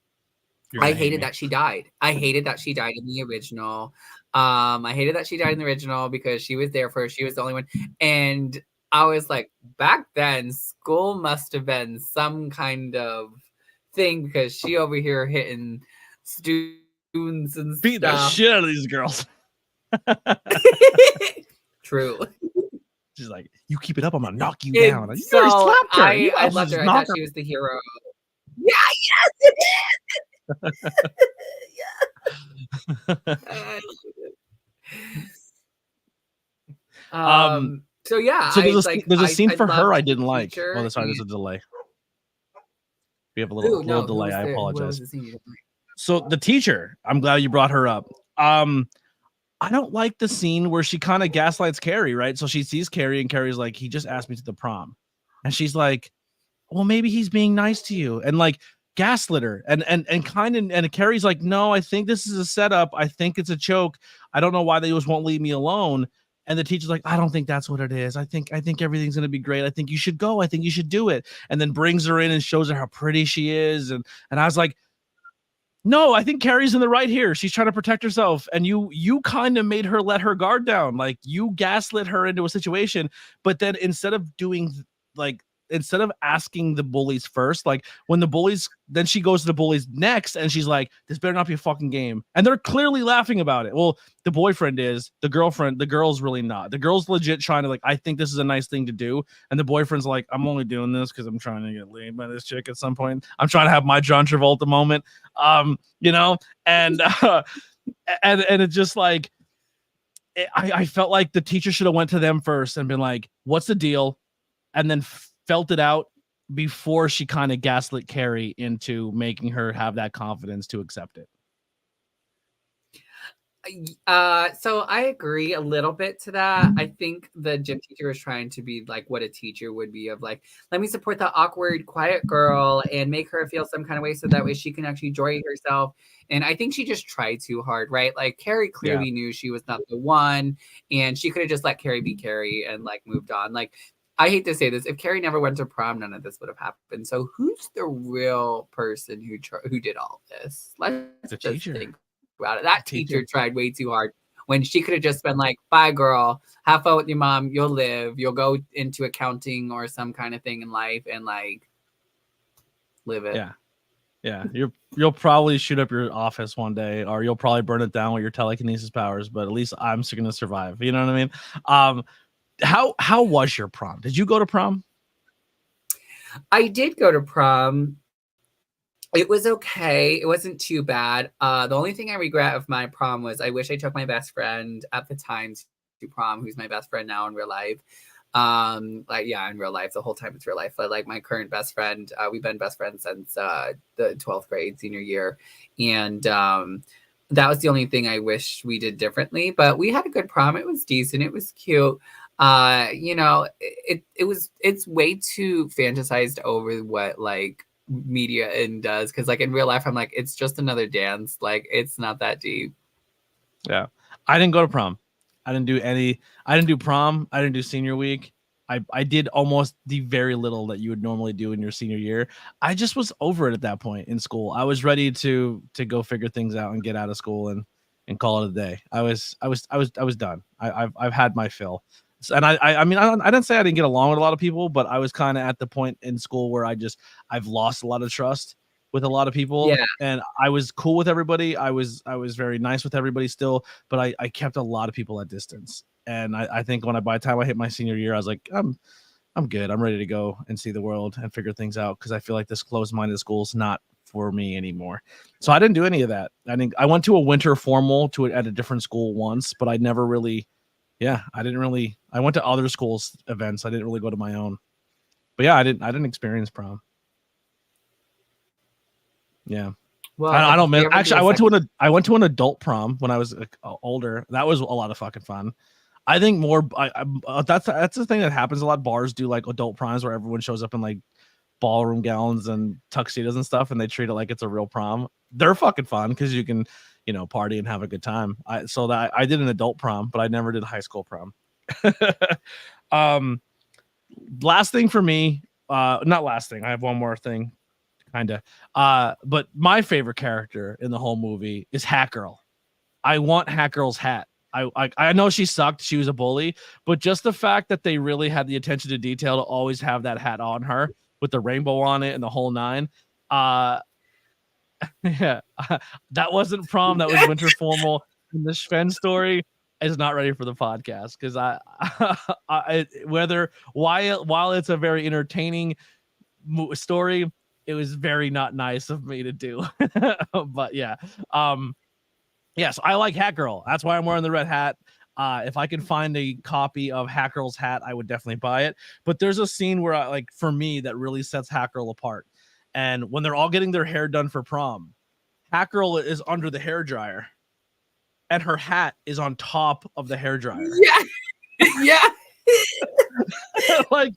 hated that she died. I hated that she died in the original. I hated that she died in the original because she was there for her. She was the only one, and I was like, back then, school must have been some kind of thing because she over here hitting students and beat the shit out of these girls. True. She's like, you keep it up, I'm gonna knock you down. Like, so I loved her. I thought she was the hero. Yeah, yes, yeah. So yeah, so there's a scene for her I didn't like. Oh, sorry, there's a delay. We have a little delay. I apologize. So the teacher, I'm glad you brought her up. I don't like the scene where she kind of gaslights Carrie, right? So she sees Carrie and Carrie's like, he just asked me to the prom. And she's like, well, maybe he's being nice to you. And like gaslit her. And Carrie's like, no, I think this is a setup. I think it's a joke. I don't know why they just won't leave me alone. And the teacher's like, I don't think that's what it is. I think everything's going to be great. I think you should go. I think you should do it. And then brings her in and shows her how pretty she is. And I was like, no, I think Carrie's in the right here. She's trying to protect herself. And you kind of made her let her guard down. Like you gaslit her into a situation. But then instead of asking the bullies first, like when the bullies, then she goes to the bullies next and she's like, this better not be a fucking game. And they're clearly laughing about it. Well, the boyfriend is, the girl's really not. The girl's legit trying to like, I think this is a nice thing to do. And the boyfriend's like, I'm only doing this because I'm trying to get laid by this chick at some point. I'm trying to have my John Travolta moment. You know, and it's just like, I felt like the teacher should have went to them first and been like, what's the deal? And then felt it out before she kind of gaslit Carrie into making her have that confidence to accept it. So I agree a little bit to that. I think the gym teacher was trying to be like what a teacher would be of like, let me support the awkward, quiet girl and make her feel some kind of way so that way she can actually enjoy herself. And I think she just tried too hard, right? Like Carrie clearly knew she was not the one, and she could have just let Carrie be Carrie and like moved on. Like, I hate to say this, if Carrie never went to prom, none of this would have happened. So who's the real person who did all this? Let's just think about it. That teacher tried way too hard. when she could have just been like, bye girl, have fun with your mom, you'll live, you'll go into accounting or some kind of thing in life and like live it. Yeah, you'll probably shoot up your office one day, or you'll probably burn it down with your telekinesis powers. But at least I'm still gonna survive. You know what I mean? How was your prom? Did you go to prom? I did go to prom. It was okay. It wasn't too bad. The only thing I regret of my prom was I wish I took my best friend at the time to prom, who's my best friend now in real life. Like, yeah, in real life, the whole time it's real life. But like my current best friend, we've been best friends since the 12th grade, senior year. And that was the only thing I wish we did differently. But we had a good prom. It was decent. It was cute. You know, it's way too fantasized over what like media and does, because like in real life I'm like, it's just another dance, like it's not that deep. Yeah, I didn't go to prom. I didn't do prom. I didn't do senior week. I did almost the very little that you would normally do in your senior year. I just was over it at that point in school. I was ready to go figure things out and get out of school and call it a day. I was done. I've had my fill. And I mean, I didn't say I didn't get along with a lot of people, but I was kind of at the point in school where I've lost a lot of trust with a lot of people. Yeah. And I was cool with everybody. I was very nice with everybody still, but I kept a lot of people at distance. And I think by the time I hit my senior year, I was like, I'm good. I'm ready to go and see the world and figure things out, because I feel like this closed-minded school is not for me anymore. So I didn't do any of that. I went to a winter formal at a different school once, but I never really, I went to other schools' events. I didn't really go to my own. But yeah, I didn't experience prom. Yeah. Well, I don't know. Actually, I went to an adult prom when I was older. That was a lot of fucking fun. I think more. That's the thing that happens a lot. Bars do like adult proms where everyone shows up in like ballroom gowns and tuxedos and stuff, and they treat it like it's a real prom. They're fucking fun because you can, party and have a good time. I did an adult prom, but I never did high school prom. Last thing for me, not last thing. I have one more thing, kind of. But my favorite character in the whole movie is Hat Girl. I want Hat Girl's hat. I know she sucked. She was a bully, but just the fact that they really had the attention to detail to always have that hat on her with the rainbow on it and the whole nine. Yeah, that wasn't prom. That was winter formal. And the Sven story is not ready for the podcast because while it's a very entertaining story, it was very not nice of me to do. But yeah. Yes, I like Hat Girl. That's why I'm wearing the red hat. If I can find a copy of Hat Girl's hat, I would definitely buy it. But there's a scene where, for me, that really sets Hat Girl apart. And when they're all getting their hair done for prom, Hat Girl is under the hairdryer, and her hat is on top of the hairdryer. Yeah, yeah. Like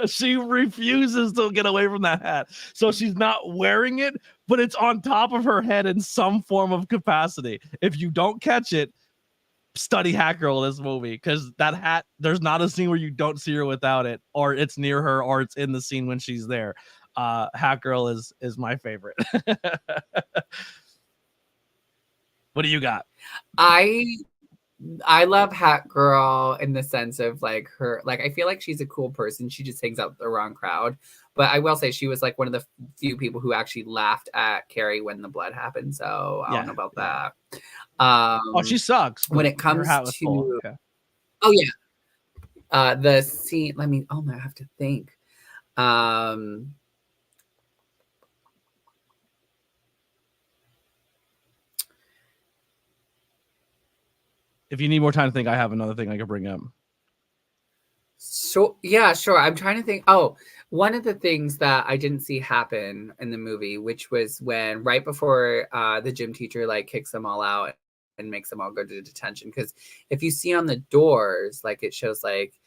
she refuses to get away from that hat, so she's not wearing it, but it's on top of her head in some form of capacity. If you don't catch it, study Hat Girl in this movie, because that hat, there's not a scene where you don't see her without it, or it's near her, or it's in the scene when she's there. Hat Girl is my favorite. What do you got? I love Hat Girl in the sense of like her, like I feel like she's a cool person. She just hangs out with the wrong crowd. But I will say she was like one of the few people who actually laughed at Carrie when the blood happened. So I don't know about that. She sucks. When it comes to, okay. Oh yeah, the scene. I have to think. If you need more time to think, I have another thing I could bring up. So yeah, sure. I'm trying to think. Oh, one of the things that I didn't see happen in the movie, which was when right before the gym teacher like kicks them all out and makes them all go to detention. Because if you see on the doors, like it shows like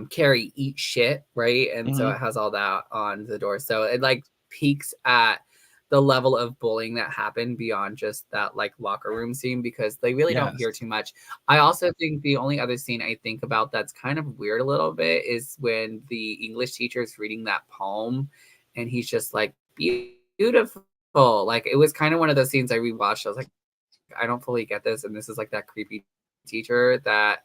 Carrie eat shit, right? And so it has all that on the door. So it like peaks at the level of bullying that happened beyond just that like locker room scene, because they really don't hear too much. I also think the only other scene I think about that's kind of weird a little bit is when the English teacher is reading that poem and he's just like beautiful. Like it was kind of one of those scenes I rewatched. I was like, I don't fully get this, and this is like that creepy teacher that,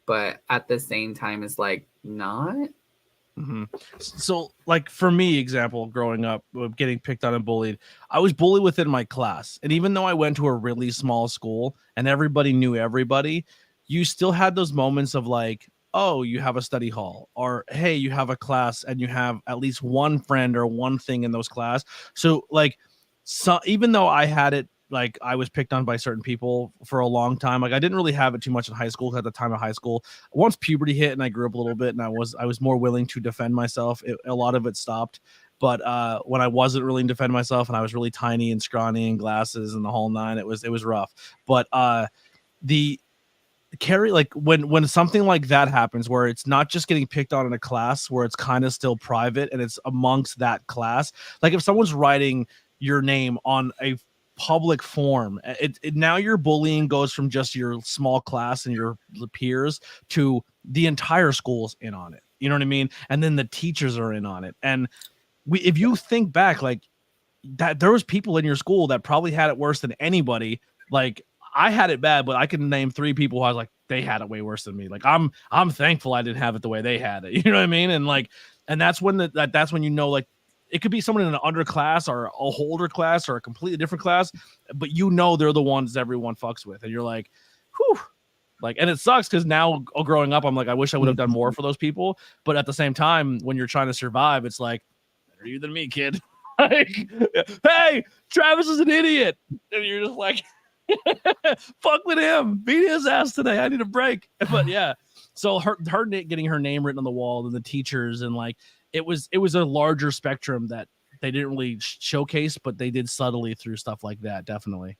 but at the same time is like not. Mm-hmm. So, like for me, example, growing up, getting picked on and bullied, I was bullied within my class, and even though I went to a really small school and everybody knew everybody, you still had those moments of like, oh, you have a study hall, or hey, you have a class, and you have at least one friend or one thing in those class. So, like, so even though I had it. Like I was picked on by certain people for a long time. Like I didn't really have it too much in high school. At the time of high school, once puberty hit and I grew up a little bit, and I was more willing to defend myself. A lot of it stopped. But when I wasn't really to defend myself, and I was really tiny and scrawny and glasses and the whole nine, it was rough. But the Carrie, like when something like that happens, where it's not just getting picked on in a class, where it's kind of still private and it's amongst that class. Like if someone's writing your name on a public form, it now your bullying goes from just your small class and your peers to the entire school's in on it. You know what I mean? And then the teachers are in on it. And if you think back, like that, there was people in your school that probably had it worse than anybody. Like I had it bad, but I can name 3 people who I was like, they had it way worse than me. Like I'm thankful I didn't have it the way they had it. You know what I mean? And like, and that's when that's when you know, like, it could be someone in an underclass or a older class or a completely different class, but you know they're the ones everyone fucks with, and you're like, whew. Like, and it sucks because now growing up, I'm like, I wish I would have done more for those people. But at the same time, when you're trying to survive, it's like, better you than me, kid. Like, hey, Travis is an idiot, and you're just like, fuck with him, beat his ass today. I need a break. But yeah, so her getting her name written on the wall, and the teachers, and like. It was a larger spectrum that they didn't really showcase, but they did subtly through stuff like that. Definitely.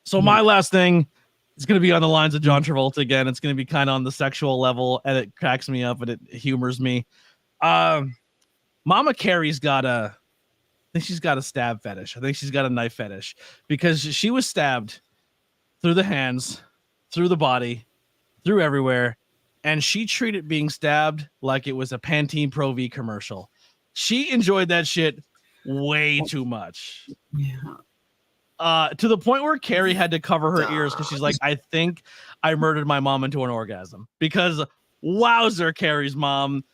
So my last thing is going to be on the lines of John Travolta again. It's going to be kind of on the sexual level, and it cracks me up and it humors me. Mama Carrie's got I think she's got a stab fetish. I think she's got a knife fetish because she was stabbed through the hands, through the body, through everywhere. And she treated being stabbed like it was a Pantene Pro V commercial. She enjoyed that shit way too much. Yeah. To the point where Carrie had to cover her ears because she's like, I think I murdered my mom into an orgasm. Because wowzer, Carrie's mom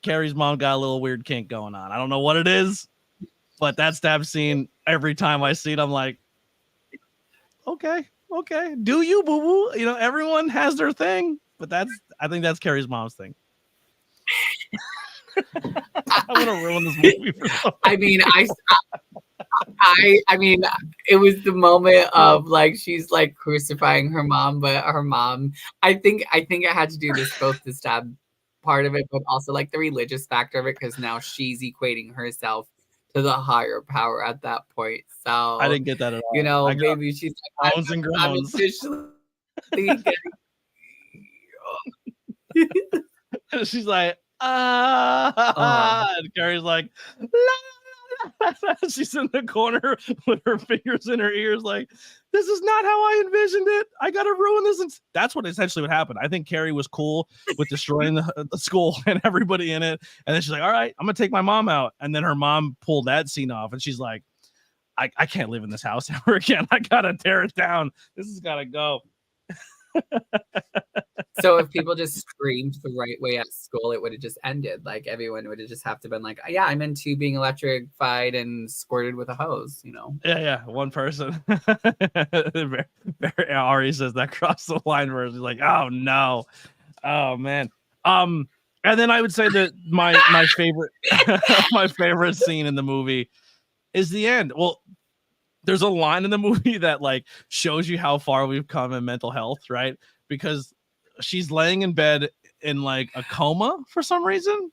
got a little weird kink going on. I don't know what it is, but that stab scene, every time I see it, I'm like, okay. Do you, boo boo? You know, everyone has their thing, but I think that's Carrie's mom's thing. I want to ruin this movie for someone. I mean, it was the moment of like she's like crucifying her mom, but her mom, I think it had to do with both the stab part of it, but also like the religious factor of it, because now she's equating herself to the higher power at that point. So I didn't get that at all. You know, maybe she's like, groans and groans. I'm officially she's like, and Carrie's like, la, la, la. She's in the corner with her fingers in her ears, like, this is not how I envisioned it. I gotta ruin this. And that's what essentially what happened. I think Carrie was cool with destroying the school and everybody in it. And then she's like, all right, I'm gonna take my mom out. And then her mom pulled that scene off, and she's like, I can't live in this house ever again. I gotta tear it down. This has gotta go. So if people just screamed the right way at school, it would have just ended. Like everyone would have just have to been like, yeah, I'm into being electrified and squirted with a hose, you know? Yeah. One person. Ari says that crossed the line where he's like, oh no. Oh man. And then I would say that my favorite my favorite scene in the movie is the end. Well, there's a line in the movie that like shows you how far we've come in mental health, right? Because she's laying in bed in like a coma for some reason.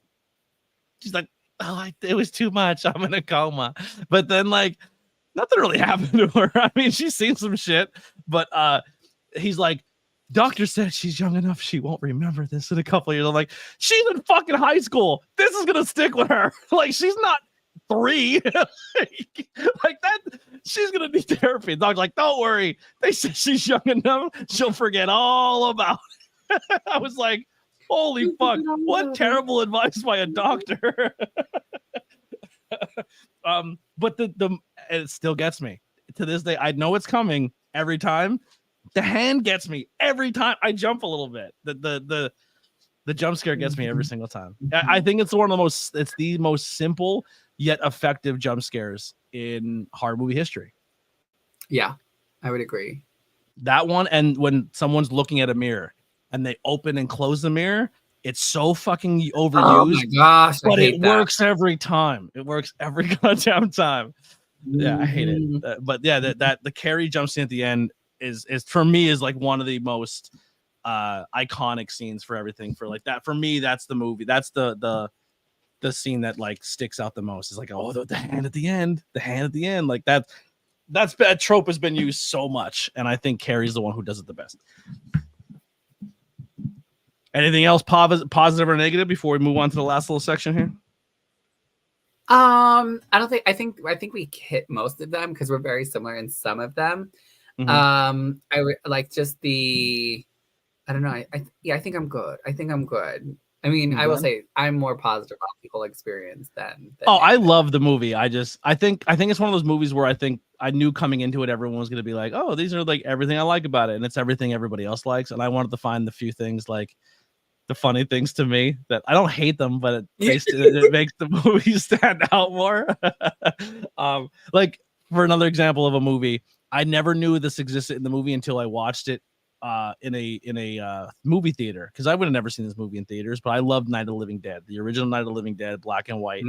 She's like, oh, it was too much. I'm in a coma. But then like nothing really happened to her. I mean, she's seen some shit, but he's like, doctor said she's young enough she won't remember this in a couple of years. I'm like, she's in fucking high school. This is gonna stick with her. Like, she's not 3. Like that, she's gonna need therapy. The doctor's like, don't worry. They said she's young enough, she'll forget all about it. I was like, holy fuck, what terrible advice by a doctor. But it still gets me to this day. I know it's coming every time. The hand gets me every time. I jump a little bit. The jump scare gets me every single time. I think it's it's the most simple yet effective jump scares in horror movie history. Yeah, I would agree. That one, and when someone's looking at a mirror and they open and close the mirror, it's so fucking overused. Oh my gosh, but it works every time. It works every goddamn time. Yeah, I hate it. But yeah, that the Carrie jump scene at the end is for me is like one of the most iconic scenes for everything. For like that, for me, that's the movie. That's the scene that like sticks out the most. Is like, oh, the hand at the end, like that trope has been used so much, and I think Carrie's the one who does it the best. Anything else positive or negative before we move on to the last little section here? I don't think. I think we hit most of them because we're very similar in some of them. Mm-hmm. I would like just the. I don't know. I think I'm good. I mean, I will say I'm more positive about the whole experience than I love the movie. I think it's one of those movies where I think I knew coming into it everyone was going to be like, oh, these are like everything I like about it, and it's everything everybody else likes, and I wanted to find the few things like the funny things to me that I don't hate them, but it makes the movie stand out more. Like for another example of a movie, I never knew this existed in the movie until I watched it in a movie theater, because I would have never seen this movie in theaters, but I loved Night of the Living Dead, the original Night of the Living Dead, black and white.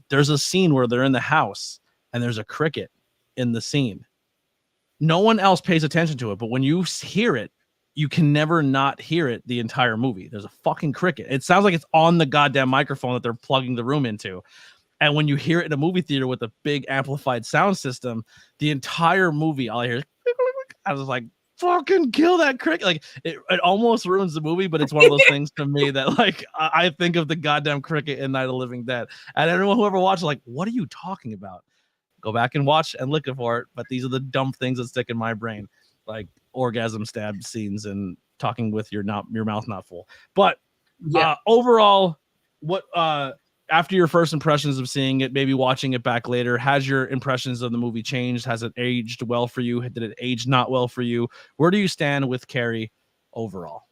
There's a scene where they're in the house and there's a cricket in the scene. No one else pays attention to it, but when you hear it, you can never not hear it the entire movie. There's a fucking cricket. It sounds like it's on the goddamn microphone that they're plugging the room into. And when you hear it in a movie theater with a big amplified sound system, the entire movie, all I hear is, I was like, fucking kill that cricket. Like it almost ruins the movie, but it's one of those things to me that like I think of the goddamn cricket in Night of the Living Dead. And everyone who ever watched, like, what are you talking about? Go back and watch and look for it. But these are the dumb things that stick in my brain, like orgasm stab scenes and talking with your mouth not full. But overall, what after your first impressions of seeing it, maybe watching it back later, has your impressions of the movie changed? Has it aged well for you? Did it age not well for you? Where do you stand with Carrie overall?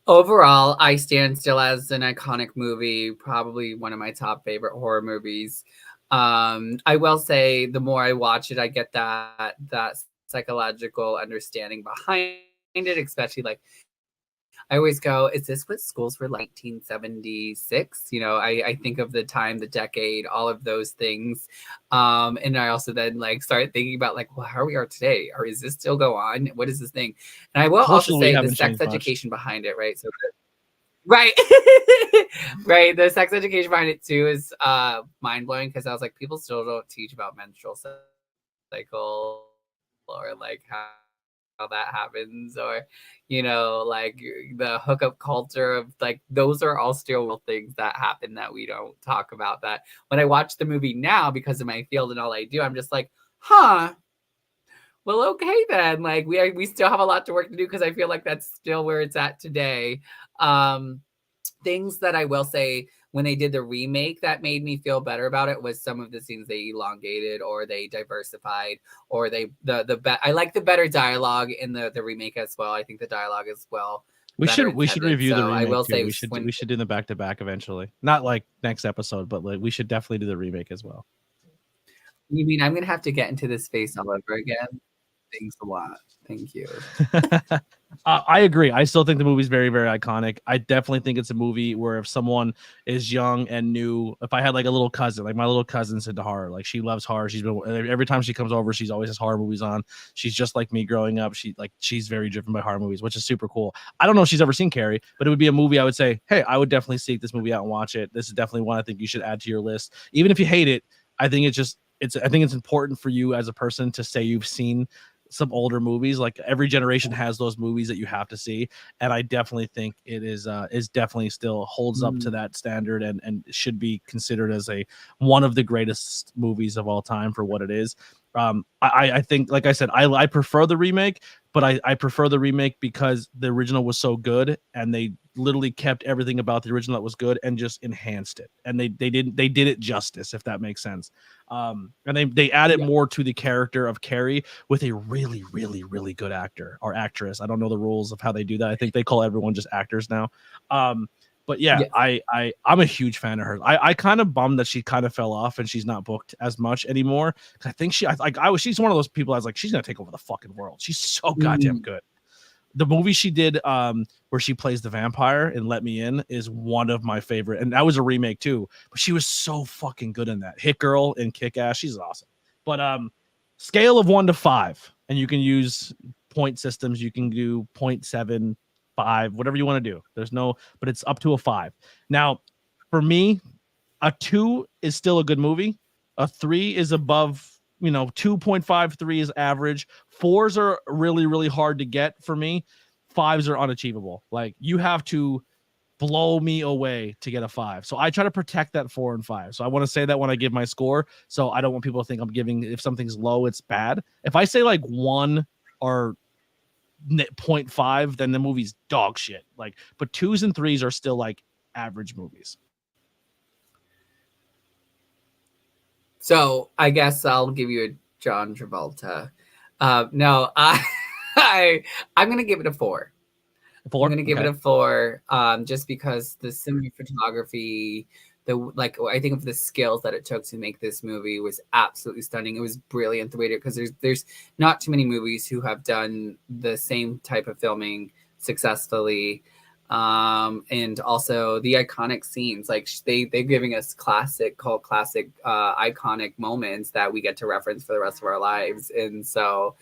Overall, I stand still as an iconic movie, probably one of my top favorite horror movies. I will say the more I watch it, I get that psychological understanding behind it, especially like I always go, is this what schools were like 1976? You know, I think of the time, the decade, all of those things. And I also then like start thinking about like, well, how we are today, or is this still go on? What is this thing? And I will also say the sex education behind it, right? So right. Right. The sex education behind it too is mind-blowing, because I was like, people still don't teach about menstrual cycle or like how that happens, or you know, like the hookup culture of like those are all still real things that happen that we don't talk about. That when I watch the movie now, because of my field and all I do, I'm just like, well, okay then, like we still have a lot to work to do, because I feel like that's still where it's at today. Things that I will say when they did the remake that made me feel better about it was some of the scenes they elongated or they diversified, or I like the better dialogue in the remake as well. I think the dialogue as well. We should review the remake. I will say we should do the back to back eventually. Not like next episode, but like we should definitely do the remake as well. You mean I'm gonna have to get into this space all over again? Thanks a lot. Thank you. I agree. I still think the movie's very, very iconic. I definitely think it's a movie where if someone is young and new, if I had like a little cousin, like my little cousin's into horror, like she loves horror. She's been every time she comes over, she's always has horror movies on. She's just like me growing up. She's very driven by horror movies, which is super cool. I don't know if she's ever seen Carrie, but it would be a movie I would say, hey, I would definitely seek this movie out and watch it. This is definitely one I think you should add to your list. Even if you hate it, I think I think it's important for you as a person to say you've seen some older movies. Like every generation has those movies that you have to see, and I definitely think it is definitely still holds up to that standard and should be considered as one of the greatest movies of all time for what it is. I think, like I said, I prefer the remake, but I prefer the remake because the original was so good, and they literally kept everything about the original that was good and just enhanced it. And they did it justice, if that makes sense. And they added more to the character of Carrie with a really, really, really good actor or actress. I don't know the rules of how they do that. I think they call everyone just actors now. But yeah, I'm a huge fan of her. I kind of bummed that she kind of fell off and she's not booked as much anymore. I think she's one of those people I was like, she's gonna take over the fucking world. She's so goddamn good. The movie she did where she plays the vampire in Let Me In is one of my favorite, and that was a remake too, but she was so fucking good in that. Hit Girl in Kick-Ass, she's awesome. But scale of 1 to 5, and you can use point systems. You can do 0.7, 5, whatever you want to do. There's no, but it's up to a 5. Now, for me, a 2 is still a good movie. A 3 is above, 2.5, 3 is average. 4s are really, really hard to get for me. 5s are unachievable. Like, you have to blow me away to get a 5. So I try to protect that 4 and 5. So I want to say that when I give my score. So I don't want people to think I'm giving, if something's low, it's bad. If I say like 1 or 0.5, then the movie's dog shit. Like, but 2s and 3s are still like average movies. So I guess I'll give you a John Travolta. No, I'm gonna give it a 4. I'm gonna give it a 4, just because the cinematography, I think of the skills that it took to make this movie was absolutely stunning. It was brilliant the way because there's not too many movies who have done the same type of filming successfully. And also the iconic scenes, like they're giving us iconic moments that we get to reference for the rest of our lives. And so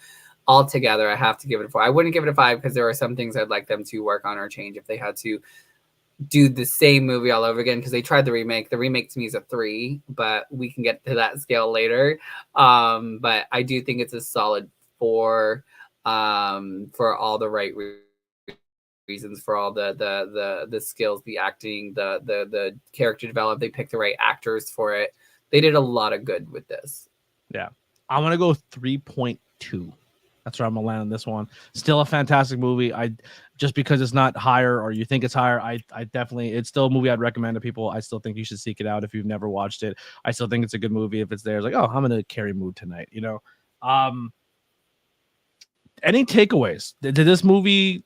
altogether, I have to give it a 4. I wouldn't give it a 5 because there are some things I'd like them to work on or change if they had to do the same movie all over again, because they tried the remake. The remake to me is a 3, but we can get to that scale later. But I do think it's a solid 4 for all the right reasons, for all the skills, the acting, the character development. They picked the right actors for it. They did a lot of good with this. Yeah, I'm gonna go 3.2. That's where I'm gonna land on this one. Still a fantastic movie. Just because it's not higher or you think it's higher, I definitely, it's still a movie I'd recommend to people. I still think you should seek it out if you've never watched it. I still think it's a good movie. If it's there, it's like, oh, I'm gonna carry mood tonight. Any takeaways? Did this movie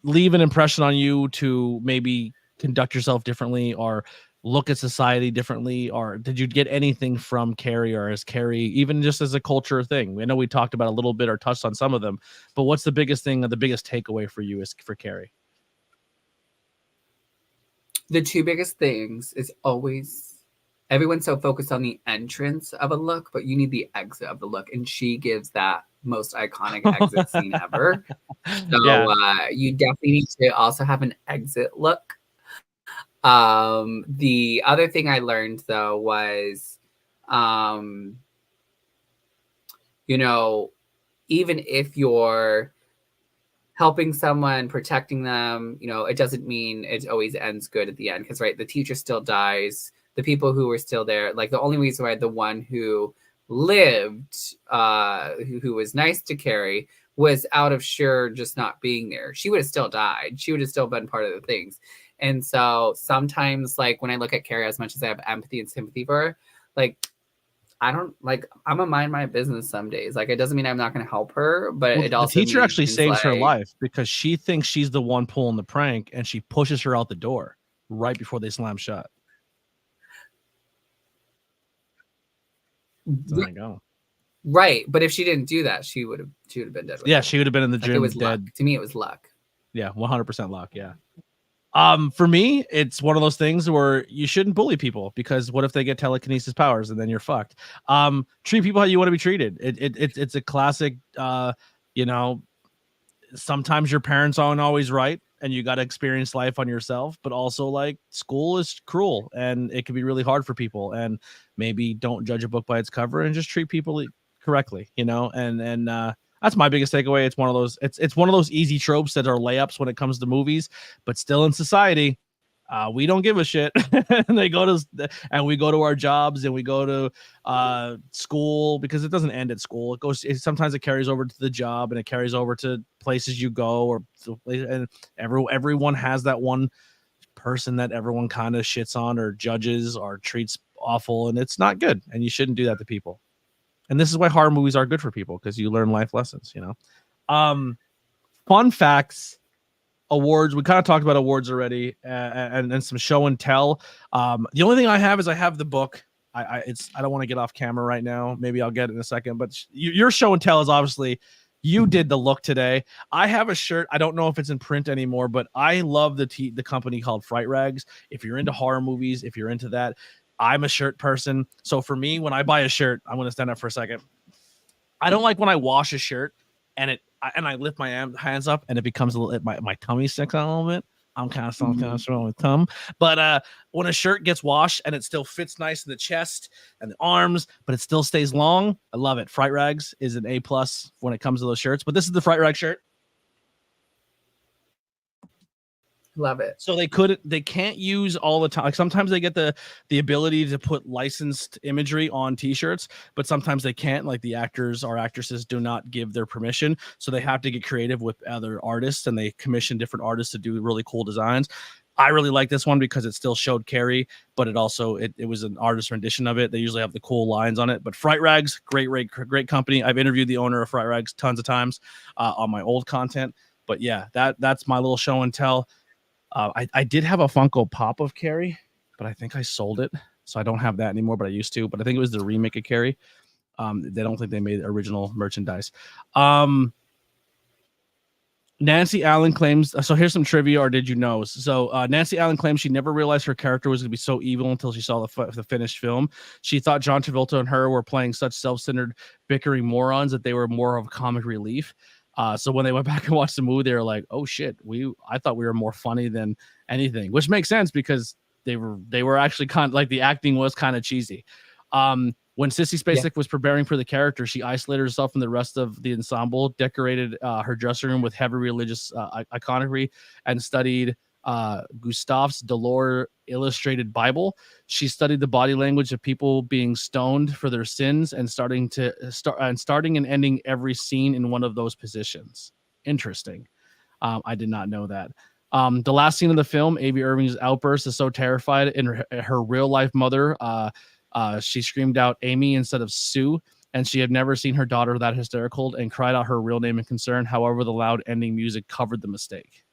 leave an impression on you to maybe conduct yourself differently or look at society differently? Or did you get anything from Carrie, or is Carrie even just as a culture thing? I know we talked about a little bit or touched on some of them, but what's the biggest thing or the biggest takeaway for you is for Carrie? The two biggest things is always, everyone's so focused on the entrance of a look, but you need the exit of the look. And she gives that most iconic exit scene ever. So you definitely need to also have an exit look. The other thing I learned though was, even if you're helping someone, protecting them, it doesn't mean it always ends good at the end. Because the teacher still dies. The people who were still there, like the only reason why the one who lived, who was nice to Carrie, was out of just not being there. She would have still died. She would have still been part of the things. And so sometimes, like when I look at Carrie, as much as I have empathy and sympathy for her, I'm gonna mind my business some days. Like, it doesn't mean I'm not gonna help her, but it also the teacher actually saves her life because she thinks she's the one pulling the prank, and she pushes her out the door right before they slam shut. There you go. Right, but if she didn't do that, she would have been dead. Yeah, she would have been in the gym. It was dead. Luck. To me, it was luck. Yeah, 100% luck. Yeah. For me, it's one of those things where you shouldn't bully people, because what if they get telekinesis powers and then you're fucked? Treat people how you want to be treated. It's a classic. Sometimes your parents aren't always right, and you got to experience life on yourself. But also, like, school is cruel, and it can be really hard for people. And maybe don't judge a book by its cover, and just treat people correctly. And that's my biggest takeaway. It's one of those. It's one of those easy tropes that are layups when it comes to movies, but still in society, We don't give a shit. And they go to, and we go to our jobs and we go to school, because it doesn't end at school. Sometimes it carries over to the job, and it carries over to places you go, and everyone has that one person that everyone kind of shits on or judges or treats awful, and it's not good, and you shouldn't do that to people. And this is why horror movies are good for people, because you learn life lessons, Fun facts, awards. We kind of talked about awards already, and some show and tell. The only thing I have is I have the book. I don't want to get off camera right now. Maybe I'll get it in a second, but your show and tell is obviously, you did the look today. I have a shirt. I don't know if it's in print anymore, but I love the company called Fright Rags. If you're into horror movies, if you're into that, I'm a shirt person. So for me, when I buy a shirt, I'm going to stand up for a second. I don't like when I wash a shirt and I lift my hands up and it becomes a little, my tummy sticks out a little bit. I'm kind of strong with tum. But when a shirt gets washed and it still fits nice in the chest and the arms, but it still stays long, I love it. Fright Rags is an A+ when it comes to those shirts. But this is the Fright Rag shirt. Love it. So they can't use all the time. Like sometimes they get the ability to put licensed imagery on t-shirts, but sometimes they can't. Like the actors or actresses do not give their permission. So they have to get creative with other artists, and they commission different artists to do really cool designs. I really like this one because it still showed Carrie, but it also it was an artist rendition of it. They usually have the cool lines on it. But Fright Rags, great company. I've interviewed the owner of Fright Rags tons of times on my old content. But yeah, that's my little show and tell. I did have a Funko Pop of Carrie, but I think I sold it, so I don't have that anymore, but I used to. But I think it was the remake of Carrie. They don't think they made original merchandise. Nancy Allen claims, so here's some trivia, or did you know? So Nancy Allen claims she never realized her character was going to be so evil until she saw the finished film. She thought John Travolta and her were playing such self-centered, bickering morons that they were more of comic relief. So when they went back and watched the movie, they were like, "Oh shit, I thought we were more funny than anything," which makes sense because they were actually kind of like the acting was kind of cheesy. When Sissy Spacek was preparing for the character, she isolated herself from the rest of the ensemble, decorated her dressing room with heavy religious iconography, and studied Gustav's Delors illustrated Bible. She studied the body language of people being stoned for their sins and starting and ending every scene in one of those positions. Interesting. I did not know that. The last scene of the film, A.B. Irving's outburst is so terrified in her real life mother. She screamed out Amy instead of Sue, and she had never seen her daughter that hysterical and cried out her real name in concern. However, the loud ending music covered the mistake.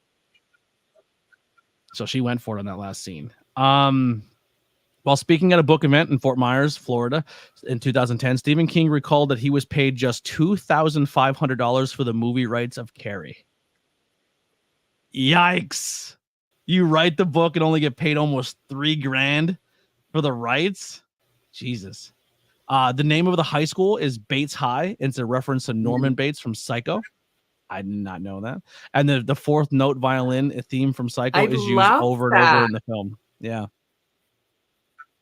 So she went for it on that last scene. While speaking at a book event in Fort Myers, Florida in 2010, Stephen King recalled that he was paid just $2,500 for the movie rights of Carrie. Yikes. You write the book and only get paid almost $3,000 for the rights? Jesus. The name of the high school is Bates High. It's a reference to Norman Bates from Psycho. I did not know that. And the fourth note violin theme from Psycho is used over and over in the film. Yeah.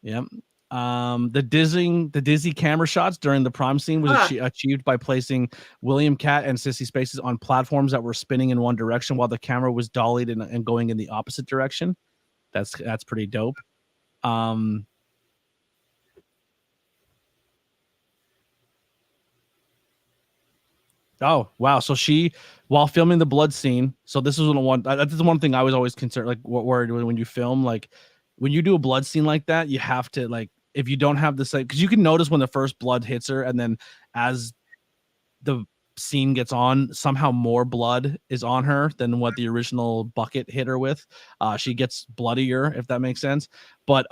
Yep. The dizzy camera shots during the prom scene was achieved by placing William Katt and Sissy Spacek on platforms that were spinning in one direction while the camera was dollied and going in the opposite direction. That's pretty dope. Oh, wow. So she, while filming the blood scene, so this is that's the one thing I was always concerned, like worried when you film, like when you do a blood scene like that, you have to, like, if you don't have the same, because you can notice when the first blood hits her, and then as the scene gets on, somehow more blood is on her than what the original bucket hit her with. She gets bloodier, if that makes sense. But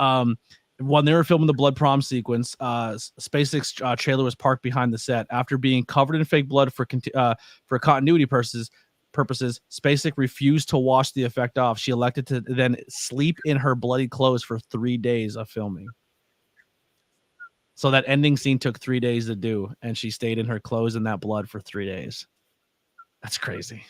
when they were filming the blood prom sequence, Spacek's trailer was parked behind the set. After being covered in fake blood for continuity purposes, Spacek refused to wash the effect off. She elected to then sleep in her bloody clothes for 3 days of filming. So that ending scene took 3 days to do, and she stayed in her clothes in that blood for 3 days. That's crazy.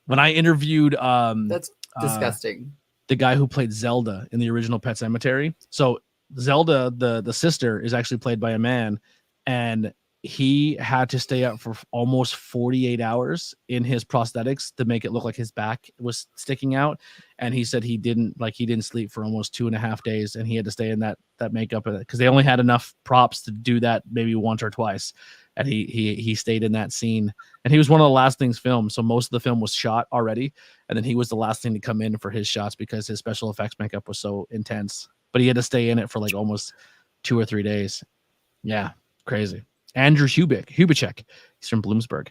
When I interviewed that's disgusting. The guy who played Zelda in the original Pet Sematary. So Zelda, the sister, is actually played by a man, and he had to stay up for almost 48 hours in his prosthetics to make it look like his back was sticking out. And he said he didn't sleep for almost 2.5 days, and he had to stay in that makeup because they only had enough props to do that maybe once or twice. And he stayed in that scene, and he was one of the last things filmed. So most of the film was shot already, and then he was the last thing to come in for his shots because his special effects makeup was so intense. But he had to stay in it for like almost 2 or 3 days. Yeah, crazy. Andrew Hubachek. He's from Bloomsburg.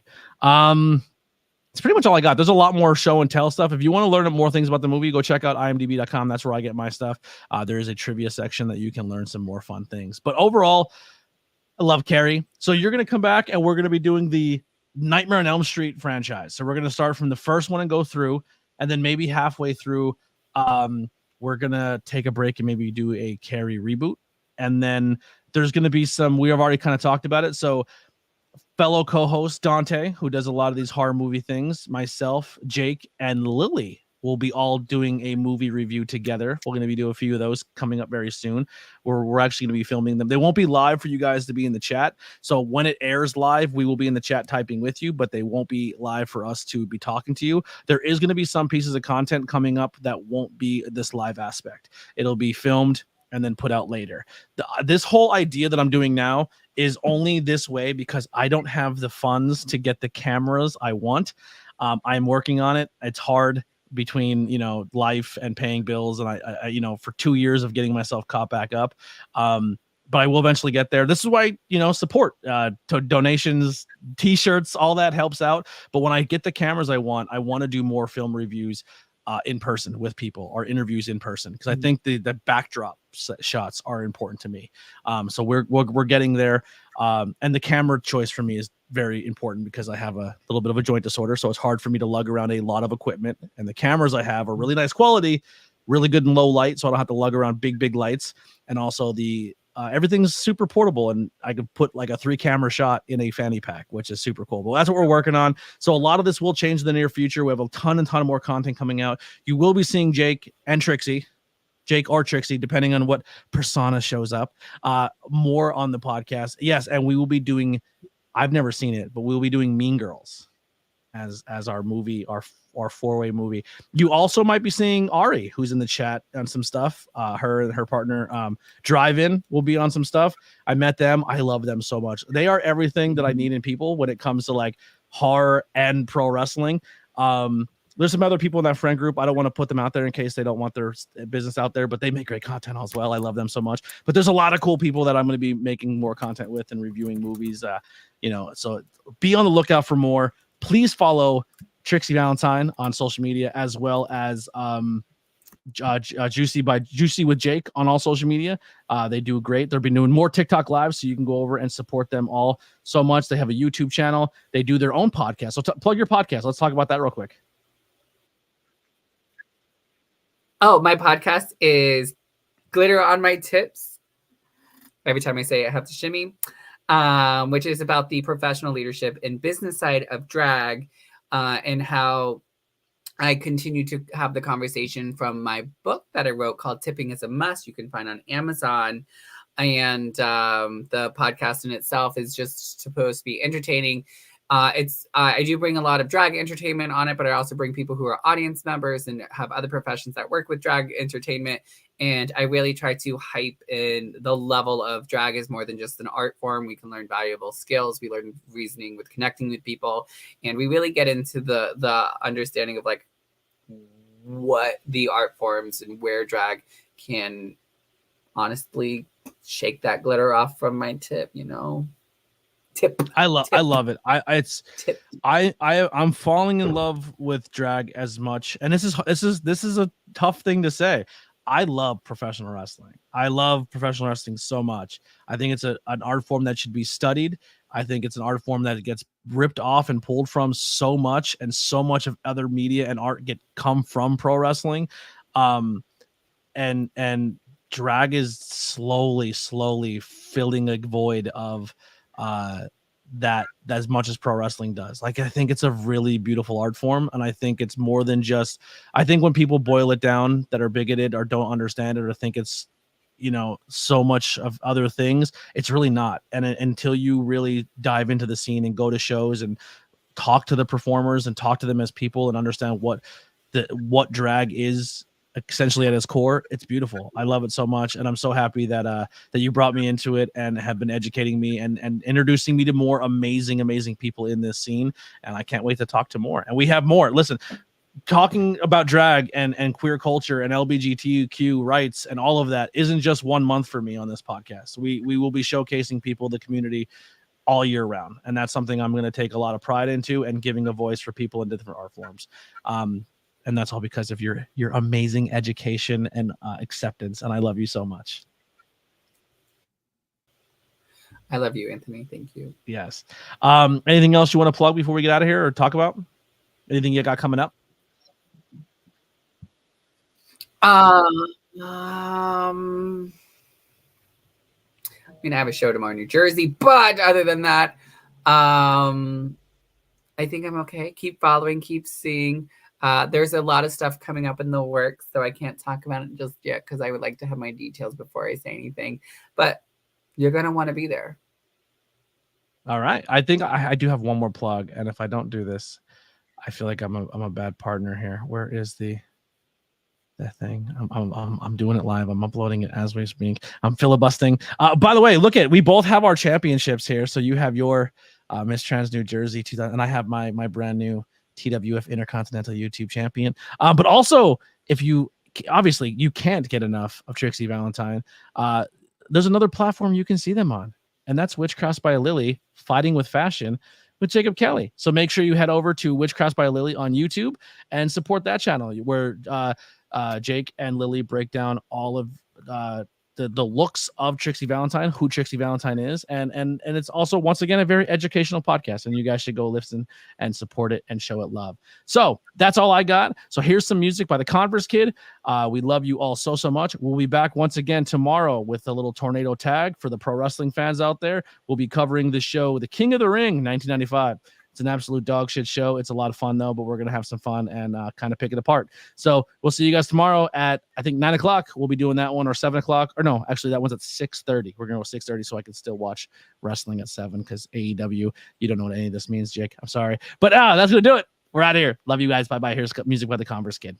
It's pretty much all I got. There's a lot more show and tell stuff. If you want to learn more things about the movie, go check out imdb.com. That's where I get my stuff. There is a trivia section that you can learn some more fun things. But overall, I love Carrie. So you're going to come back and we're going to be doing the Nightmare on Elm Street franchise. So we're going to start from the first one and go through, and then maybe halfway through, we're going to take a break and maybe do a Carrie reboot. And then there's going to be some, we have already kind of talked about it. So fellow co-host Dante, who does a lot of these horror movie things, myself, Jake, and Lily will be all doing a movie review together. We're going to be doing a few of those coming up very soon. We're actually going to be filming them. They won't be live for you guys to be in the chat. So when it airs live, we will be in the chat typing with you, but they won't be live for us to be talking to you. There is going to be some pieces of content coming up that won't be this live aspect. It'll be filmed and then put out later. This whole idea that I'm doing now is only this way because I don't have the funds to get the cameras I want. I'm working on it. It's hard between, life and paying bills. And I for 2 years of getting myself caught back up. But I will eventually get there. This is why, support, donations, t-shirts, all that helps out. But when I get the cameras I want to do more film reviews in person with people, or interviews in person, because I think the backdrop shots are important to me. So we're getting there, and the camera choice for me is very important because I have a little bit of a joint disorder, so it's hard for me to lug around a lot of equipment. And the cameras I have are really nice quality, really good in low light, so I don't have to lug around big lights. And also the everything's super portable, and I could put like a 3-camera shot in a fanny pack, which is super cool. But that's what we're working on. So a lot of this will change in the near future. We have a ton of more content coming out. You will be seeing Jake and Trixy, Jake or Trixy, depending on what persona shows up, more on the podcast. Yes, and we will be doing, I've never seen it, but we'll be doing Mean Girls as our movie, our 4-way movie. You also might be seeing Ari, who's in the chat, on some stuff. Her and her partner Drive-In will be on some stuff. I met them. I love them so much. They are everything that I need in people when it comes to like horror and pro wrestling. There's some other people in that friend group. I don't want to put them out there in case they don't want their business out there, but they make great content as well. I love them so much. But there's a lot of cool people that I'm going to be making more content with and reviewing movies. So be on the lookout for more. Please follow Trixy Valentine on social media, as well as Juicy with Jake on all social media. They do great. They'll be doing more TikTok lives, so you can go over and support them all so much. They have a YouTube channel. They do their own podcast. So plug your podcast. Let's talk about that real quick. Oh, my podcast is Glitter on My Tips. Every time I say it, I have to shimmy. Which is about the professional leadership and business side of drag, and how I continue to have the conversation from my book that I wrote called Tipping is a Must. You can find on Amazon. And the podcast in itself is just supposed to be entertaining. I do bring a lot of drag entertainment on it, but I also bring people who are audience members and have other professions that work with drag entertainment. And I really try to hype in the level of drag is more than just an art form. We can learn valuable skills. We learn reasoning with connecting with people. And we really get into the understanding of like what the art forms and where drag can honestly shake that glitter off from my tip, Tip. I love it. I'm falling in love with drag as much. And this is a tough thing to say. I love professional wrestling. I love professional wrestling so much. I think it's an art form that should be studied. I think it's an art form that gets ripped off and pulled from so much, and so much of other media and art come from pro wrestling. And drag is slowly filling a void of that as much as pro wrestling does. Like, I think it's a really beautiful art form, and I think it's more than just, I think when people boil it down that are bigoted or don't understand it or think it's so much of other things. It's really not. And until you really dive into the scene and go to shows and talk to the performers and talk to them as people and understand what drag is essentially at its core, it's beautiful. I love it so much, and I'm so happy that you brought me into it and have been educating me and introducing me to more amazing people in this scene. And I can't wait to talk to more. And we have more. Listen, talking about drag and queer culture and LGBTQ rights and all of that isn't just 1 month for me on this podcast. We will be showcasing people, the community, all year round, and that's something I'm going to take a lot of pride into, and giving a voice for people in different art forms. And that's all because of your amazing education and acceptance. And I love you so much. I love you, Anthony. Thank you. Yes. Anything else you want to plug before we get out of here, or talk about? Anything you got coming up? I mean, I have a show tomorrow in New Jersey, but other than that, I think I'm okay. Keep following, keep seeing. There's a lot of stuff coming up in the works, so I can't talk about it just yet because I would like to have my details before I say anything. But you're going to want to be there. All right. I think I do have one more plug, and if I don't do this, I feel like I'm a bad partner here. Where is that thing? I'm doing it live. I'm uploading it as we speak. I'm filibustering. By the way, we both have our championships here. So you have your Miss Trans New Jersey 2000, and I have my brand new TWF Intercontinental YouTube champion. But also, if you can't get enough of Trixy Valentine, there's another platform you can see them on, and that's Witchcraft by Lily Fighting with Fashion with Jacob Kelly. So make sure you head over to Witchcraft by Lily on YouTube and support that channel, where Jake and Lily break down all of the looks of Trixy Valentine, who Trixy Valentine is, and it's also, once again, a very educational podcast, and you guys should go listen and support it and show it love. So that's all I got. So here's some music by the Converse Kid. We love you all so much. We'll be back once again tomorrow with a little tornado tag for the pro wrestling fans out there. We'll be covering the show, The King of the Ring 1995. It's an absolute dog shit show. It's a lot of fun, though, but we're going to have some fun and kind of pick it apart. So we'll see you guys tomorrow at, I think, 9 o'clock. We'll be doing that one, or 7 o'clock. Or no, actually, that one's at 6:30. We're going to go 6:30 so I can still watch wrestling at 7, because AEW, you don't know what any of this means, Jake. I'm sorry. But that's going to do it. We're out of here. Love you guys. Bye-bye. Here's music by the Converse Kid.